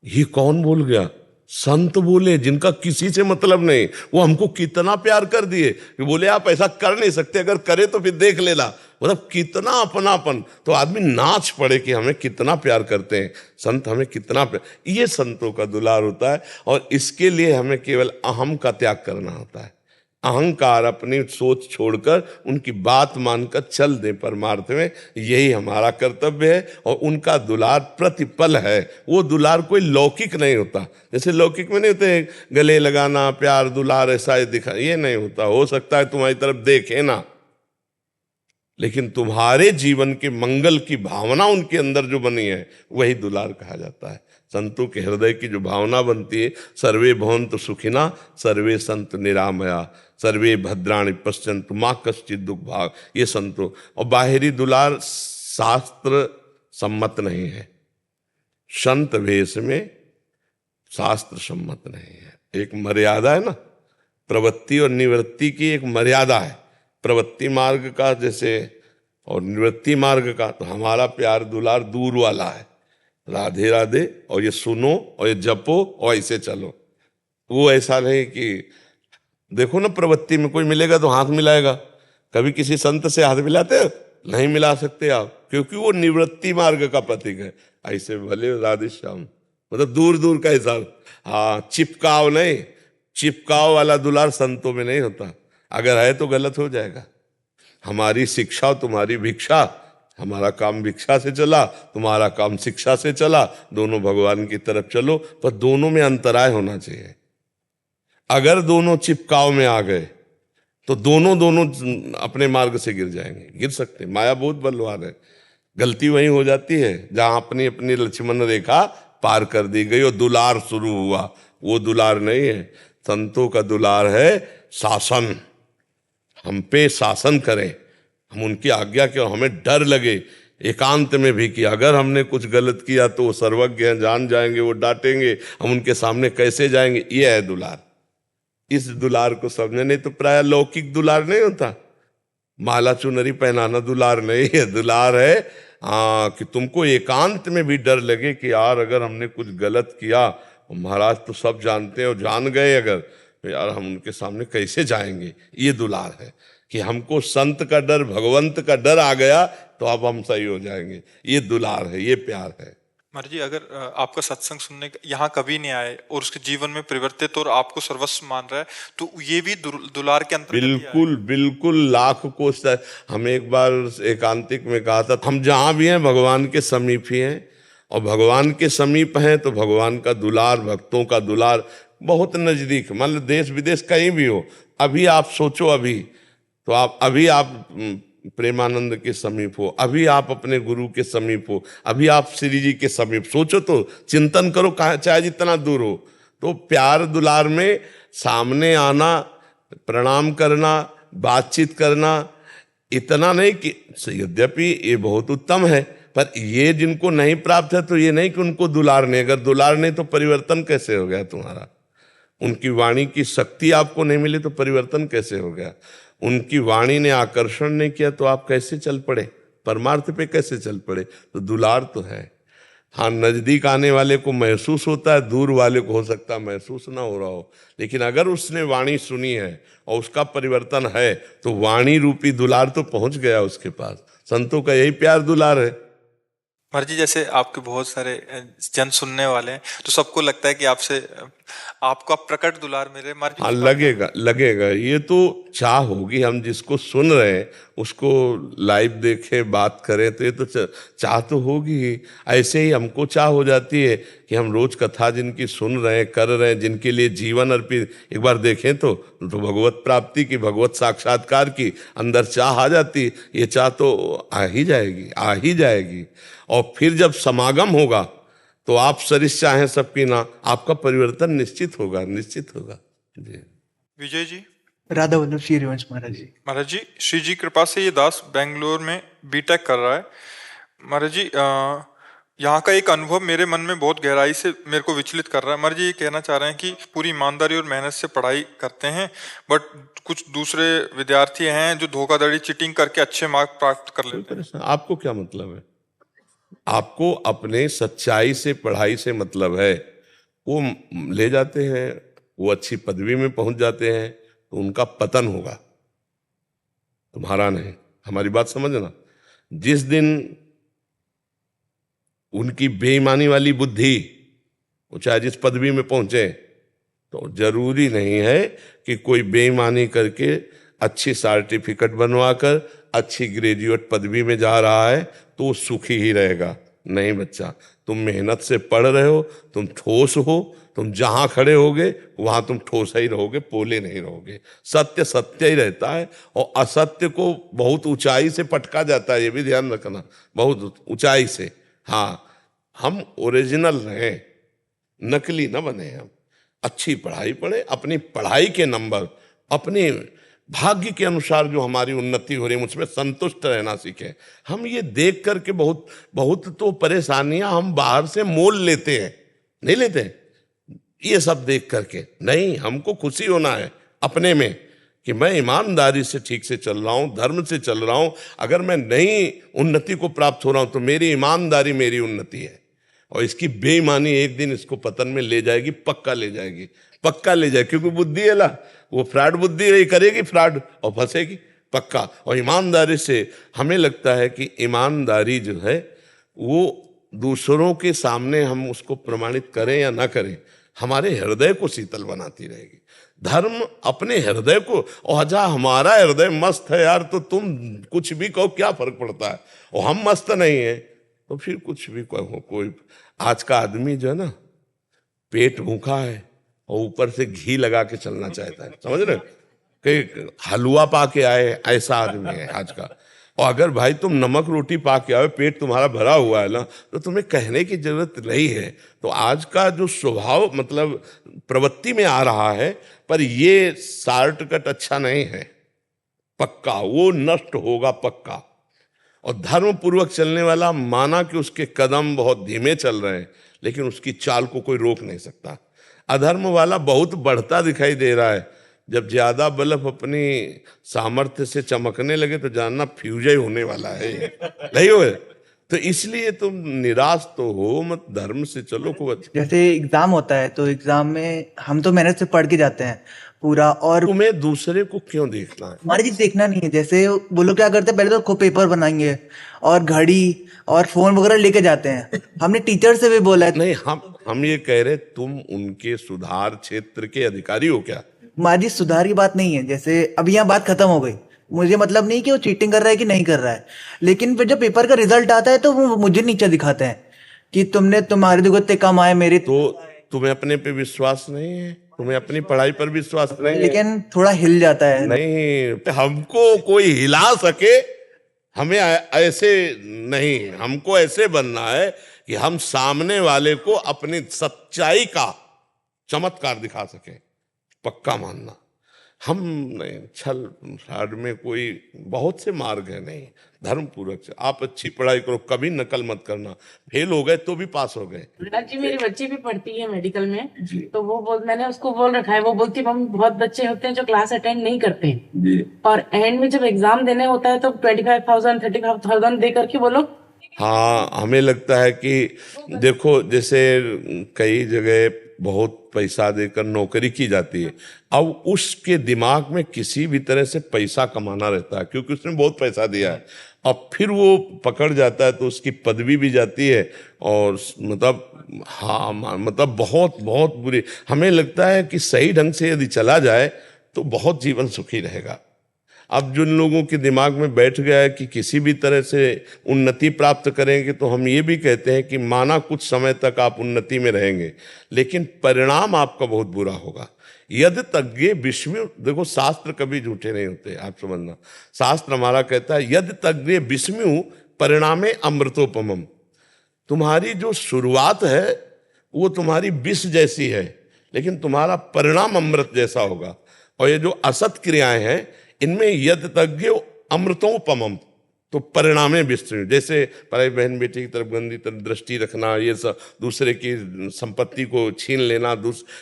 ये कौन बोल गया? संत बोले, जिनका किसी से मतलब नहीं, वो हमको कितना प्यार कर दिए कि बोले आप ऐसा कर नहीं सकते, अगर करे तो फिर देख लेना। मतलब कितना अपनापन, तो आदमी नाच पड़े कि हमें कितना प्यार करते हैं संत, हमें कितना प्यार। ये संतों का दुलार होता है। और इसके लिए हमें केवल अहम का त्याग करना होता है। अहंकार, अपनी सोच छोड़कर उनकी बात मानकर चल दे परमार्थ में, यही हमारा कर्तव्य है। और उनका दुलार प्रतिपल है। वो दुलार कोई लौकिक नहीं होता, जैसे लौकिक में नहीं होते गले लगाना, प्यार दुलार ऐसा दिखा, ये नहीं होता। हो सकता है तुम्हारी तरफ देखे ना, लेकिन तुम्हारे जीवन के मंगल की भावना उनके अंदर जो बनी है, वही दुलार कहा जाता है। संतों के हृदय की जो भावना बनती है, सर्वे भवन्तु सुखिना सर्वे सन्तु निरामया सर्वे भद्राणि पश्यन्तु माँ कश्चित् दुख भाग, ये संतों। और बाहरी दुलार शास्त्र सम्मत नहीं है, संत वेश में शास्त्र सम्मत नहीं है। एक मर्यादा है ना, प्रवृत्ति और निवृत्ति की एक मर्यादा है। प्रवृत्ति मार्ग का जैसे और निवृत्ति मार्ग का, तो हमारा प्यार दुलार दूर वाला है, राधे राधे और ये सुनो और ये जपो और ऐसे चलो। वो ऐसा नहीं कि देखो ना, प्रवृत्ति में कोई मिलेगा तो हाथ मिलाएगा, कभी किसी संत से हाथ मिलाते हो? नहीं मिला सकते आप, क्योंकि वो निवृत्ति मार्ग का प्रतीक है। ऐसे भले राधे श्याम, मतलब दूर दूर का हिसाब। हाँ, चिपकाव नहीं, चिपकाव वाला दुलार संतों में नहीं होता। अगर है तो गलत हो जाएगा। हमारी शिक्षा तुम्हारी भिक्षा, हमारा काम भिक्षा से चला, तुम्हारा काम शिक्षा से चला, दोनों भगवान की तरफ चलो, पर दोनों में अंतराय होना चाहिए। अगर दोनों चिपकाव में आ गए तो दोनों अपने मार्ग से गिर जाएंगे, गिर सकते। माया बहुत बलवान है। गलती वहीं हो जाती है जहां अपनी अपनी लक्ष्मण रेखा पार कर दी गई और दुलार शुरू हुआ। वो दुलार नहीं है। संतों का दुलार है शासन, हम पे शासन करें, हम उनकी आज्ञा के, हमें डर लगे एकांत में भी कि अगर हमने कुछ गलत किया तो वो सर्वज्ञ हैं, जान जाएंगे, वो डांटेंगे, हम उनके सामने कैसे जाएंगे। ये है दुलार। इस दुलार को समझे, नहीं तो प्राय लौकिक दुलार नहीं होता, माला चुनरी पहनाना दुलार नहीं है। दुलार है कि तुमको एकांत में भी डर लगे कि यार अगर हमने कुछ गलत किया, महाराज तो सब जानते हैं और जान गए अगर, तो यार हम उनके सामने कैसे जाएंगे। ये दुलार है कि हमको संत का डर, भगवंत का डर आ गया तो अब हम सही हो जाएंगे। ये दुलार है, ये प्यार है। महाराज जी, अगर आपका सत्संग सुनने यहाँ कभी नहीं आए और उसके जीवन में परिवर्तित और आपको सर्वस्व मान रहा है, तो ये भी दुलार के अंतर्गत ही आएगा। बिल्कुल बिल्कुल, लाख कोस। हम एक बार एकांतिक में कहा था, हम जहां भी हैं भगवान के समीप ही हैं, और भगवान के समीप हैं तो भगवान का दुलार, भक्तों का दुलार बहुत नजदीक। मान लो देश विदेश कहीं भी हो, अभी आप सोचो, अभी आप प्रेमानंद के समीप हो, अभी आप अपने गुरु के समीप हो, अभी आप श्री जी के समीप, सोचो तो, चिंतन करो, चाहे जितना दूर हो। तो प्यार दुलार में सामने आना, प्रणाम करना, बातचीत करना, इतना नहीं कि यद्यपि ये बहुत उत्तम है, पर ये जिनको नहीं प्राप्त है तो ये नहीं कि उनको दुलार नहीं। अगर दुलार नहीं तो परिवर्तन कैसे हो गया तुम्हारा? उनकी वाणी की शक्ति आपको नहीं मिली तो परिवर्तन कैसे हो गया? उनकी वाणी ने आकर्षण नहीं किया तो आप कैसे चल पड़े? परमार्थ पे कैसे चल पड़े? तो दुलार तो है। हाँ, नजदीक आने वाले को महसूस होता है, दूर वाले को हो सकता है महसूस ना हो रहा हो, लेकिन अगर उसने वाणी सुनी है और उसका परिवर्तन है तो वाणी रूपी दुलार तो पहुंच गया उसके पास। संतों का यही प्यार दुलार है। महाराज जी, जैसे आपके बहुत सारे जन सुनने वाले हैं, तो सबको लगता है कि आपसे आपका प्रकट दुलार मेरे महाराज जी। हाँ, लगेगा ये तो चाह होगी। हम जिसको सुन रहे हैं उसको लाइव देखें, बात करें, तो ये तो चाह तो होगी ही। ऐसे ही हमको चाह हो जाती है कि हम रोज कथा जिनकी सुन रहे हैं, कर रहे हैं, जिनके लिए जीवन अर्पित, एक बार देखें तो भगवत प्राप्ति की, भगवत साक्षात्कार की अंदर चाह आ जाती। ये चाह तो आ ही जाएगी। और फिर जब समागम होगा तो आप सरिस चाहें सबकी ना, आपका परिवर्तन निश्चित होगा जी। विजय जी। राधा वल्लभ श्री हरिवंश महाराज जी। महाराज जी, श्री जी कृपा से ये दास बेंगलोर में बीटेक कर रहा है। महाराज जी, यहाँ का एक अनुभव मेरे मन में बहुत गहराई से मेरे को विचलित कर रहा है। महाराज जी ये कहना चाह रहे हैं कि पूरी ईमानदारी और मेहनत से पढ़ाई करते हैं, बट कुछ दूसरे विद्यार्थी हैं जो धोखाधड़ी, चीटिंग करके अच्छे मार्क प्राप्त कर लेते हैं। आपको क्या मतलब है? आपको अपने सच्चाई से, पढ़ाई से मतलब है। वो ले जाते हैं, वो अच्छी पदवी में पहुंच जाते हैं, तो उनका पतन होगा, तुम्हारा नहीं। हमारी बात समझना। जिस दिन उनकी बेईमानी वाली बुद्धि, वो चाहे जिस पदवी में पहुंचे, तो जरूरी नहीं है कि कोई बेईमानी करके अच्छी सर्टिफिकेट बनवाकर अच्छी ग्रेजुएट पदवी में जा रहा है तो वो सुखी ही रहेगा। नहीं बच्चा, तुम मेहनत से पढ़ रहे हो, तुम ठोस हो, तुम जहां खड़े होगे वहां तुम ठोस ही रहोगे, पोले नहीं रहोगे। सत्य सत्य ही रहता है, और असत्य को बहुत ऊंचाई से पटका जाता है, ये भी ध्यान रखना, बहुत ऊंचाई से। हाँ, हम ओरिजिनल रहें, नकली न बने। हम अच्छी पढ़ाई पढ़े, अपनी पढ़ाई के नंबर अपने भाग्य के अनुसार जो हमारी उन्नति हो रही है मुझमें संतुष्ट रहना सीखें। हम ये देख करके बहुत तो परेशानियां हम बाहर से मोल लेते हैं, नहीं लेते ये सब देख करके। नहीं, हमको खुशी होना है अपने में कि मैं ईमानदारी से ठीक से चल रहा हूं, धर्म से चल रहा हूं। अगर मैं नई उन्नति को प्राप्त हो रहा हूं तो मेरी ईमानदारी मेरी उन्नति है, और इसकी बेईमानी एक दिन इसको पतन में ले जाएगी, पक्का ले जाएगी, क्योंकि बुद्धि है ला, वो फ्रॉड बुद्धि है, करेगी फ्रॉड और फंसेगी पक्का। और ईमानदारी से हमें लगता है कि ईमानदारी जो है वो दूसरों के सामने हम उसको प्रमाणित करें या ना करें, हमारे हृदय को शीतल बनाती रहेगी। धर्म अपने हृदय को, और जहाँ हमारा हृदय मस्त है यार, तो तुम कुछ भी कहो क्या फर्क पड़ता है, और हम मस्त नहीं है तो फिर कुछ भी कहो। कोई आज का आदमी जो है ना, पेट भूखा है और ऊपर से घी लगा के चलना चाहता है, समझ रहे? कि हलवा पा के आए, ऐसा आदमी है आज का। और अगर भाई तुम नमक रोटी पा के आओ, पेट तुम्हारा भरा हुआ है ना, तो तुम्हें कहने की जरूरत नहीं है। तो आज का जो स्वभाव मतलब प्रवृत्ति में आ रहा है, पर ये शॉर्टकट अच्छा नहीं है, पक्का वो नष्ट होगा पक्का। और धर्म पूर्वक चलने वाला, माना कि उसके कदम बहुत धीमे चल रहे हैं, लेकिन उसकी चाल को कोई रोक नहीं सकता। अधर्म वाला बहुत बढ़ता दिखाई दे रहा है। जब ज्यादा बल्ब अपनी सामर्थ्य से चमकने लगे तो जानना फ्यूज ही होने वाला है, नहीं हो? तो इसलिए तुम निराश तो हो मत, धर्म से चलो खूब अच्छा। जैसे एग्जाम होता है तो एग्जाम में हम तो मेहनत से पढ़ के जाते हैं पूरा, और तुम्हें दूसरे को क्यों देखना है? हमारी चीज देखना नहीं है। जैसे वो लोग क्या करते हैं, पहले तो खुद पेपर बनाएंगे और घड़ी और फोन वगैरह लेके जाते हैं। हमने टीचर से भी बोला है। नहीं, हम ये कह रहे तुम उनके सुधार क्षेत्र के अधिकारी हो क्या? हमारी सुधार की बात नहीं है। जैसे अभी यहाँ बात खत्म हो गई, मुझे मतलब नहीं कि वो चीटिंग कर रहा है कि नहीं कर रहा है, लेकिन फिर जब पेपर का रिजल्ट आता है तो वो मुझे नीचे दिखाते हैं कि तुम्हारे देखो इतने कम आए, मेरे तो तुम्हें अपने पे विश्वास नहीं है, तुम्हें अपनी पढ़ाई पर विश्वास नहीं है। लेकिन थोड़ा हिल जाता है। नहीं, हमको कोई हिला सके, हमें ऐसे नहीं, हमको ऐसे बनना है कि हम सामने वाले को अपनी सच्चाई का चमत्कार दिखा सके, पक्का मानना। हम नहीं, छल फ्रॉड में कोई बहुत से मार्ग है, नहीं, धर्म पूर्वक से आप अच्छी पढ़ाई करो, कभी नकल मत करना। फेल हो गए तो भी पास हो गए। जी मेरी बच्ची भी पढ़ती है मेडिकल में, तो मैंने उसको बोल रखा है, वो बोलती है बहुत बच्चे होते हैं जो क्लास अटेंड नहीं करते हैं, और एंड में जब एग्जाम देने होता है तो 25,000 35,000 दे करके वो लोग। हाँ, हमें लगता है कि देखो, जैसे कई जगह बहुत पैसा देकर नौकरी की जाती है, अब उसके दिमाग में किसी भी तरह से पैसा कमाना रहता है, क्योंकि उसने बहुत पैसा दिया है। अब फिर वो पकड़ जाता है तो उसकी पदवी भी जाती है, और मतलब हाँ, मतलब बहुत बहुत बुरी। हमें लगता है कि सही ढंग से यदि चला जाए तो बहुत जीवन सुखी रहेगा। अब जिन लोगों के दिमाग में बैठ गया है कि किसी भी तरह से उन्नति प्राप्त करेंगे, तो हम ये भी कहते हैं कि माना कुछ समय तक आप उन्नति में रहेंगे, लेकिन परिणाम आपका बहुत बुरा होगा। यदि तज्ञे विस्मृ, देखो शास्त्र कभी झूठे नहीं होते, आप समझना। शास्त्र हमारा कहता है यदि तज्ञे विस्मृ परिणामे अमृतोपमम। तुम्हारी जो शुरुआत है वो तुम्हारी विष जैसी है, लेकिन तुम्हारा परिणाम अमृत जैसा होगा। और ये जो असत क्रियाएं हैं, इनमें यद तज्ञ अमृतोपमम, तो परिणामे विस्तृत। जैसे पराई बहन बेटी की तरफ गंदी तरफ दृष्टि रखना, ये सब दूसरे की संपत्ति को छीन लेना,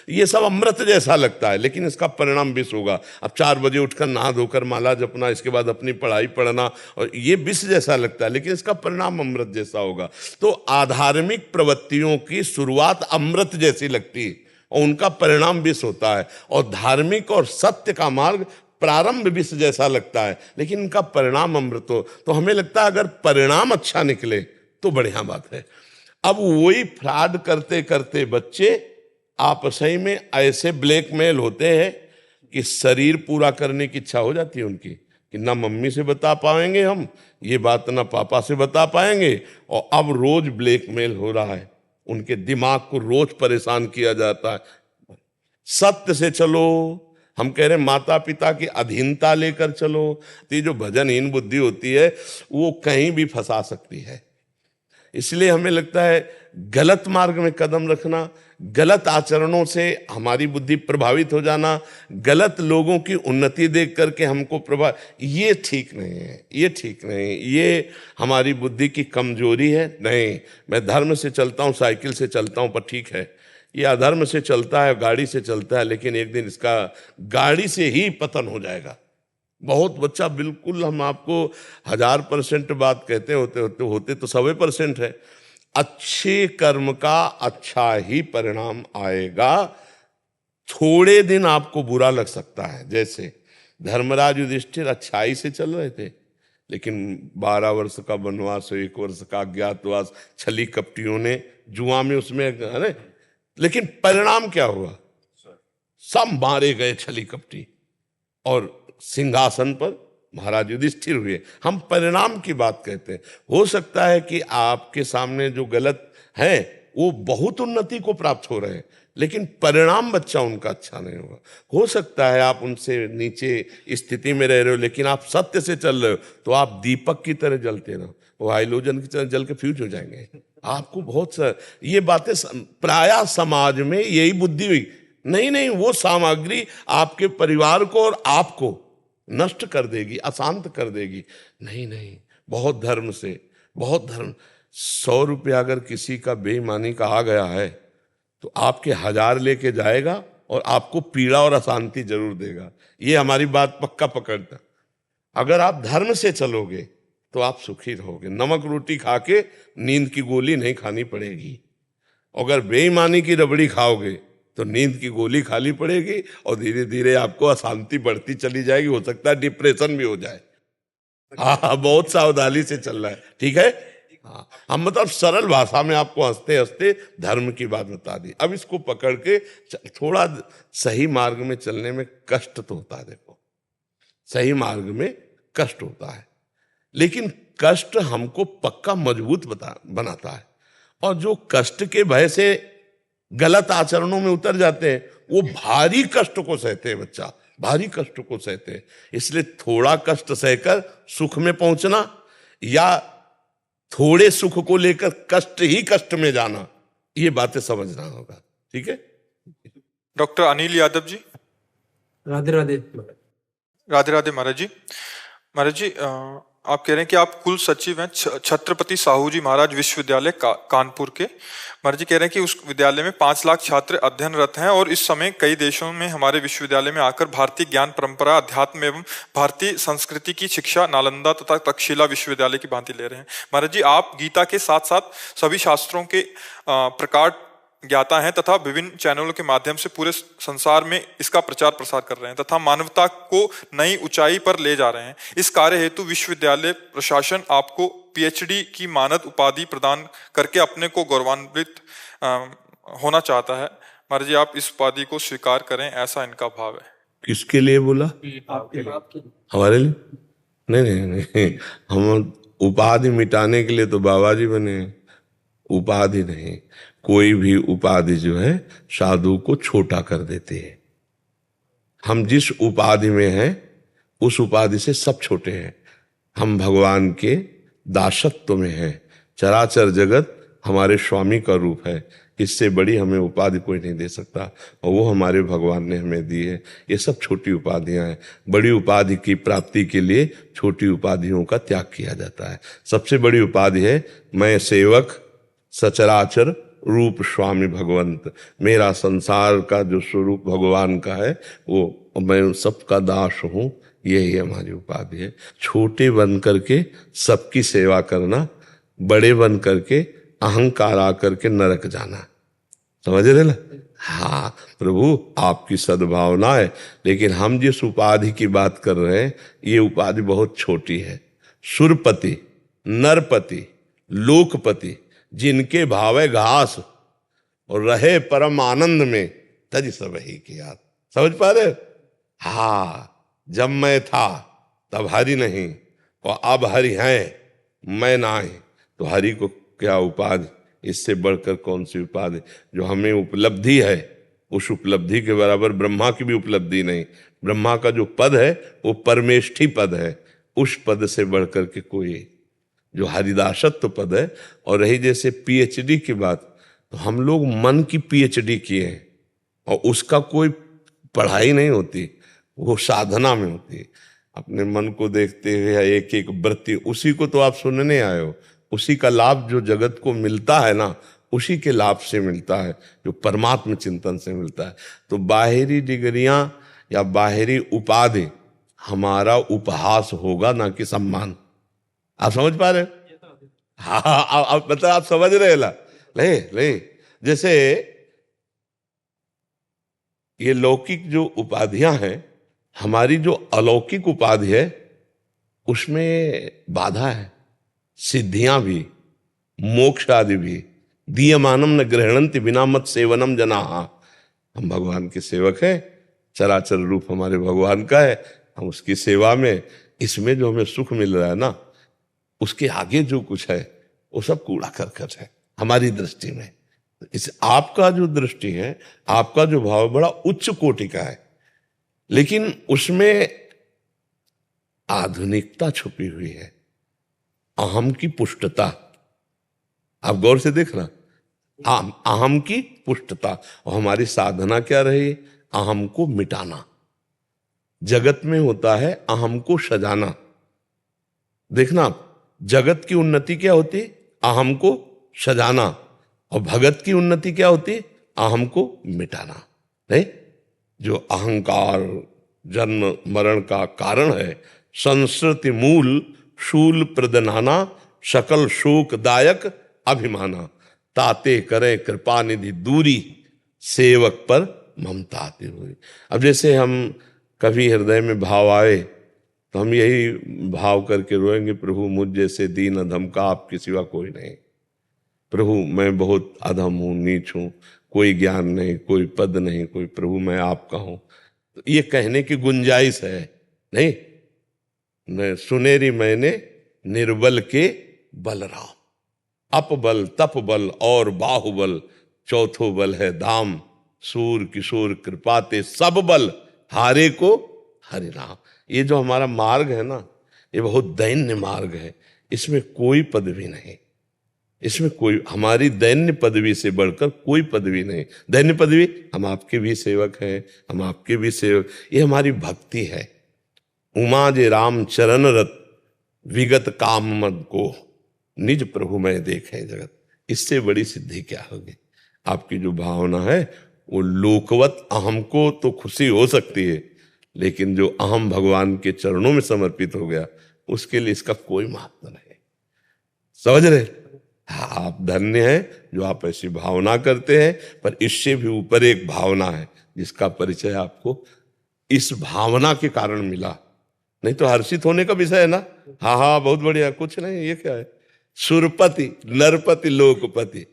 ये सब अमृत जैसा लगता है, लेकिन इसका परिणाम विष होगा। अब 4 बजे उठकर नहा धोकर माला जपना, इसके बाद अपनी पढ़ाई पढ़ना, और ये विष जैसा लगता है, लेकिन इसका परिणाम अमृत जैसा होगा। तो आधार्मिक प्रवृत्तियों की शुरुआत अमृत जैसी लगती है और उनका परिणाम विष होता है, और धार्मिक और सत्य का मार्ग प्रारंभ विष जैसा लगता है, लेकिन इनका परिणाम अमृत हो। तो हमें लगता है अगर परिणाम अच्छा निकले तो बढ़िया बात है। अब वही फ्रॉड करते करते बच्चे आपस में ऐसे ब्लैकमेल होते हैं कि शरीर पूरा करने की इच्छा हो जाती है उनकी, कि ना मम्मी से बता पाएंगे हम ये बात, ना पापा से बता पाएंगे, और अब रोज ब्लैकमेल हो रहा है, उनके दिमाग को रोज परेशान किया जाता है। सत्य से चलो, हम कह रहे हैं माता पिता की अधीनता लेकर चलो। तो ये जो भजनहीन बुद्धि होती है वो कहीं भी फंसा सकती है। इसलिए हमें लगता है गलत मार्ग में कदम रखना, गलत आचरणों से हमारी बुद्धि प्रभावित हो जाना, गलत लोगों की उन्नति देख करके हमको ये ठीक नहीं है, ये ठीक नहीं, ये हमारी बुद्धि की कमजोरी है। नहीं, मैं धर्म से चलता हूँ, साइकिल से चलता हूँ, पर ठीक है, ये अधर्म से चलता है, गाड़ी से चलता है, लेकिन एक दिन इसका गाड़ी से ही पतन हो जाएगा। बहुत बच्चा, बिल्कुल हम आपको 1000% बात कहते होते तो 100% है। अच्छे कर्म का अच्छा ही परिणाम आएगा। थोड़े दिन आपको बुरा लग सकता है, जैसे धर्मराज युधिष्ठिर अच्छाई से चल रहे थे, लेकिन 12 वर्ष का वनवास, 1 वर्ष का अज्ञातवास, छली कपटियों ने जुआ में उसमें, है, लेकिन परिणाम क्या हुआ? सब मारे गए छली कपटी, और सिंहासन पर महाराज युधिष्ठिर हुए। हम परिणाम की बात कहते हैं। हो सकता है कि आपके सामने जो गलत है वो बहुत उन्नति को प्राप्त हो रहे हैं, लेकिन परिणाम बच्चा उनका अच्छा नहीं होगा। हो सकता है आप उनसे नीचे स्थिति में रह रहे हो, लेकिन आप सत्य से चल रहे हो, तो आप दीपक की तरह जलते रहो, वो हाइलोजन की तरह जल के फ्यूज हो जाएंगे। आपको बहुत ये बातें प्रायः समाज में यही बुद्धि हुई। नहीं, वो सामग्री आपके परिवार को और आपको नष्ट कर देगी, अशांत कर देगी। नहीं, बहुत धर्म से, बहुत धर्म। 100 रुपया अगर किसी का बेईमानी का आ गया है तो आपके 1000 लेके जाएगा और आपको पीड़ा और अशांति जरूर देगा। ये हमारी बात पक्का पकड़ना। अगर आप धर्म से चलोगे तो आप सुखी रहोगे। नमक रोटी खा के नींद की गोली नहीं खानी पड़ेगी। अगर बेईमानी की रबड़ी खाओगे तो नींद की गोली खानी पड़ेगी और धीरे धीरे आपको अशांति बढ़ती चली जाएगी, हो सकता है डिप्रेशन भी हो जाए। हाँ, बहुत सावधानी से चल रहा है, ठीक है। हाँ, हम मतलब सरल भाषा में आपको हंसते हंसते धर्म की बात बता दी। अब इसको पकड़ के थोड़ा सही मार्ग में चलने में कष्ट तो होता है। देखो, सही मार्ग में कष्ट होता है, लेकिन कष्ट हमको पक्का मजबूत बनाता है। और जो कष्ट के भय से गलत आचरणों में उतर जाते हैं वो भारी कष्ट को सहते हैं। बच्चा भारी कष्ट को सहते हैं। इसलिए थोड़ा कष्ट सहकर सुख में पहुंचना या थोड़े सुख को लेकर कष्ट ही कष्ट में जाना, ये बातें समझना होगा, ठीक है। डॉक्टर अनिल यादव जी। राधे राधे। राधे राधे महाराज जी। महाराज जी, आप कह रहे हैं कि आप कुल सचिव हैं छत्रपति साहू जी महाराज विश्वविद्यालय कानपुर के। महाराज जी कह रहे हैं कि उस विद्यालय में 5 लाख छात्र अध्ययनरत हैं और इस समय कई देशों में हमारे विश्वविद्यालय में आकर भारतीय ज्ञान परंपरा, अध्यात्म एवं भारतीय संस्कृति की शिक्षा नालंदा तथा तक्षशिला विश्वविद्यालय की भांति ले रहे हैं। महाराज जी, आप गीता के साथ साथ सभी शास्त्रों के प्रकार ज्ञाता हैं तथा विभिन्न चैनलों के माध्यम से पूरे संसार में इसका प्रचार प्रसार कर रहे हैं तथा मानवता को नई ऊंचाई पर ले जा रहे हैं। इस कार्य हेतु विश्वविद्यालय प्रशासन आपको पीएचडी की मानद उपाधि प्रदान करके अपने को गौरवान्वित होना चाहता है। महाराज जी, आप इस उपाधि को स्वीकार करें, ऐसा इनका भाव है। किसके लिए बोला? हमारे लिए? नहीं नहीं नहीं, हम उपाधि मिटाने के लिए तो बाबा जी बने, उपाधि नहीं। कोई भी उपाधि जो है साधु को छोटा कर देते हैं। हम जिस उपाधि में हैं उस उपाधि से सब छोटे हैं। हम भगवान के दासत्व में हैं। चराचर जगत हमारे स्वामी का रूप है। इससे बड़ी हमें उपाधि कोई नहीं दे सकता और वो हमारे भगवान ने हमें दी है। ये सब छोटी उपाधियां हैं। बड़ी उपाधि की प्राप्ति के लिए छोटी उपाधियों का त्याग किया जाता है। सबसे बड़ी उपाधि है मैं सेवक सचराचर रूप स्वामी भगवंत। मेरा संसार का जो स्वरूप भगवान का है वो मैं सबका दास हूँ, यही हमारी उपाधि है। छोटे बन करके सबकी सेवा करना, बड़े बन करके अहंकार आकर के नरक जाना। समझ रहे ना? हाँ प्रभु, आपकी सद्भावना है, लेकिन हम जिस उपाधि की बात कर रहे हैं ये उपाधि बहुत छोटी है। सुरपति, नरपति, लोकपति, जिनके भावे घास और रहे परम आनंद में तज सब ही की याद। समझ पा रहे? हाँ, जब मैं था तब हरि नहीं और अब हरि है, मैं ना ही, तो हरि को क्या उपाधि? इससे बढ़कर कौन सी उपाधि? जो हमें उपलब्धि है उस उपलब्धि के बराबर ब्रह्मा की भी उपलब्धि नहीं। ब्रह्मा का जो पद है वो परमेष्ठी पद है, उस पद से बढ़कर के कोई जो हरिदासत्व पद है। और रही जैसे पीएचडी की बात, तो हम लोग मन की पीएचडी किए हैं और उसका कोई पढ़ाई नहीं होती, वो साधना में होती है। अपने मन को देखते हुए एक एक वृत्ति, उसी को तो आप सुनने आए हो। उसी का लाभ जो जगत को मिलता है ना, उसी के लाभ से मिलता है, जो परमात्म चिंतन से मिलता है। तो बाहरी डिग्रियां या बाहरी उपाधि हमारा उपहास होगा, ना कि सम्मान। आप समझ पा रहे? हाँ, मतलब आप समझ रहे? ले जैसे ये लौकिक जो उपाधियां हैं, हमारी जो अलौकिक उपाधि है उसमें बाधा है। सिद्धियां भी, मोक्ष आदि भी। दीयमानम न ग्रहणंति बिना मत सेवनम जनाहा। हम भगवान के सेवक हैं, चराचर रूप हमारे भगवान का है, हम उसकी सेवा में, इसमें जो हमें सुख मिल रहा है ना, उसके आगे जो कुछ है वो सब कूड़ा करकट है हमारी दृष्टि में। इस आपका जो दृष्टि है, आपका जो भाव बड़ा उच्च कोटि का है, लेकिन उसमें आधुनिकता छुपी हुई है, अहम की पुष्टता। आप गौर से देखना, अहम की पुष्टता। और हमारी साधना क्या रही? अहम को मिटाना। जगत में होता है अहम को सजाना। देखना, जगत की उन्नति क्या होती? अहम को सजाना। और भगत की उन्नति क्या होती? अहम को मिटाना। नहीं, जो अहंकार जन्म मरण का कारण है, संस्कृति मूल शूल प्रदनाना सकल शोकदायक अभिमाना, ताते करें कृपा निधि दूरी सेवक पर ममता आती हुई। अब जैसे हम कभी हृदय में भाव आए तो हम यही भाव करके रोएंगे, प्रभु मुझ जैसे दीन अधम का आपके सिवा कोई नहीं। प्रभु मैं बहुत अधम हूँ, नीच हूँ, कोई ज्ञान नहीं, कोई पद नहीं, कोई प्रभु मैं आपका हूँ। तो ये कहने की गुंजाइश है नहीं। न सुनेरी मैंने निर्बल के बलराम, अपबल तप बल और बाहुबल, चौथो बल है दाम, सूर किशोर कृपाते सब बल, हारे को हरि राम। ये जो हमारा मार्ग है ना, ये बहुत दैन्य मार्ग है। इसमें कोई पदवी नहीं, इसमें कोई हमारी दैन्य पदवी से बढ़कर कोई पदवी नहीं। दैन्य पदवी, हम आपके भी सेवक हैं, हम आपके भी सेवक, ये हमारी भक्ति है। उमा जे राम चरण रत विगत काम मद को, निज प्रभु में देखे जगत। इससे बड़ी सिद्धि क्या होगी? आपकी जो भावना है वो लोकवत अहम को तो खुशी हो सकती है, लेकिन जो अहम भगवान के चरणों में समर्पित हो गया उसके लिए इसका कोई महत्व नहीं। समझ रहे? हाँ, आप धन्य हैं जो आप ऐसी भावना करते हैं। पर इससे भी ऊपर एक भावना है जिसका परिचय आपको इस भावना के कारण मिला, नहीं तो हर्षित होने का विषय है ना। हाँ हाँ बहुत बढ़िया, कुछ नहीं, ये क्या है? सुरपति नरपति लोकपति,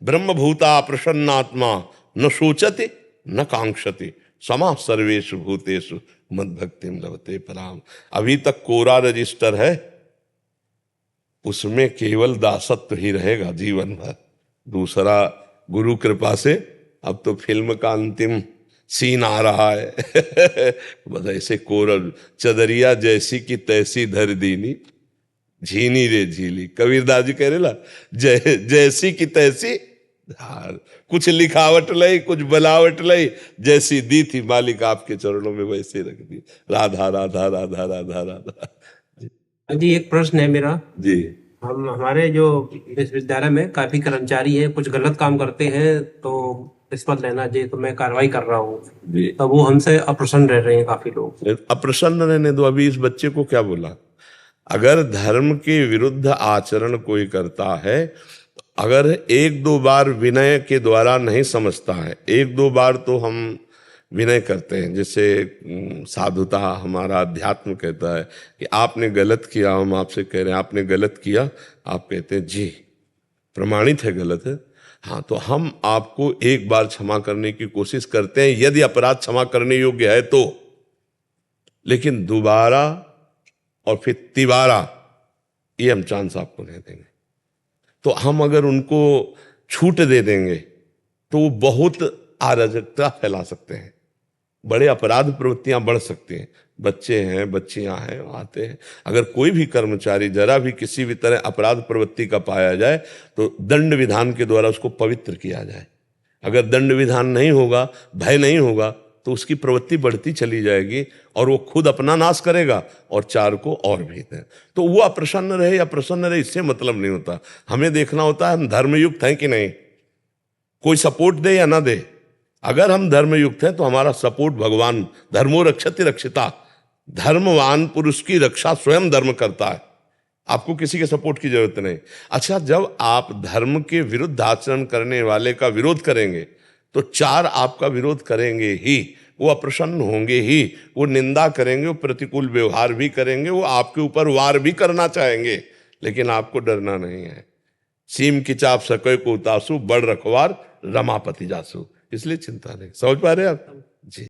ब्रह्मभूता प्रसन्नात्मा, न सोचति न कांक्षति, समा सर्वेषु भूतेषु मद भक्तिम लभते पराम। अभी तक कोरा रजिस्टर है, उसमें केवल दासत्व ही रहेगा जीवन भर। दूसरा गुरु कृपा से अब तो फिल्म का अंतिम सीन आ रहा है बस ऐसे कोरल चदरिया जैसी की तैसी धर दीनी, झीनी रे झीली। कबीरदास जी कह रहे ना, जैसी की तैसी धार, कुछ लिखावट लई कुछ बनावट लई, जैसी दी थी मालिक आपके चरणों में वैसे रख दी। राधा राधा राधा राधा राधा। जी एक प्रश्न है मेरा जी। हम हमारे जो विश्वविद्यालय में काफी कर्मचारी हैं, कुछ गलत काम करते हैं तो रिश्वत लेना चाहिए, तो मैं कार्रवाई कर रहा हूँ, तो वो हमसे अप्रसन्न रह रहे हैं काफी लोग। अप्रसन्न रहने दो। अभी इस बच्चे को क्या बोला? अगर धर्म के विरुद्ध आचरण कोई करता है, अगर एक दो बार विनय के द्वारा नहीं समझता है, एक दो बार तो हम विनय करते हैं, जैसे साधुता हमारा अध्यात्म कहता है कि आपने गलत किया, हम आपसे कह रहे हैं आपने गलत किया, आप कहते हैं जी प्रमाणित है गलत है, हाँ तो हम आपको एक बार क्षमा करने की कोशिश करते हैं यदि अपराध क्षमा करने योग्य है तो, लेकिन दोबारा और फिर तिबारा ये हम चांस आपको नहीं देंगे। तो हम अगर उनको छूट दे देंगे तो वो बहुत अराजकता फैला सकते हैं, बड़े अपराध प्रवृत्तियां बढ़ सकती हैं। बच्चे हैं, बच्चियां हैं, आते हैं। अगर कोई भी कर्मचारी जरा भी किसी भी तरह अपराध प्रवृत्ति का पाया जाए तो दंड विधान के द्वारा उसको पवित्र किया जाए। अगर दंड विधान नहीं होगा, भय नहीं होगा, तो उसकी प्रवृत्ति बढ़ती चली जाएगी और वो खुद अपना नाश करेगा और चार को और भी दें। तो वो अप्रसन्न रहे या प्रसन्न रहे इससे मतलब नहीं होता। हमें देखना होता है हम धर्मयुक्त हैं कि नहीं, कोई सपोर्ट दे या ना दे। अगर हम धर्मयुक्त हैं तो हमारा सपोर्ट भगवान, धर्मो रक्षति रक्षिता, धर्मवान पुरुष की रक्षा स्वयं धर्म करता है, आपको किसी के सपोर्ट की जरूरत नहीं। अच्छा, जब आप धर्म के विरुद्ध आचरण करने वाले का विरोध करेंगे तो चार आपका विरोध करेंगे ही, वो अप्रसन्न होंगे ही, वो निंदा करेंगे, वो प्रतिकूल व्यवहार भी करेंगे, वो आपके ऊपर वार भी करना चाहेंगे, लेकिन आपको डरना नहीं है। सीम की चाप सके को उतासु, बड़ रखवार रमापति जासु, इसलिए चिंता नहीं। समझ पा रहे हैं आप?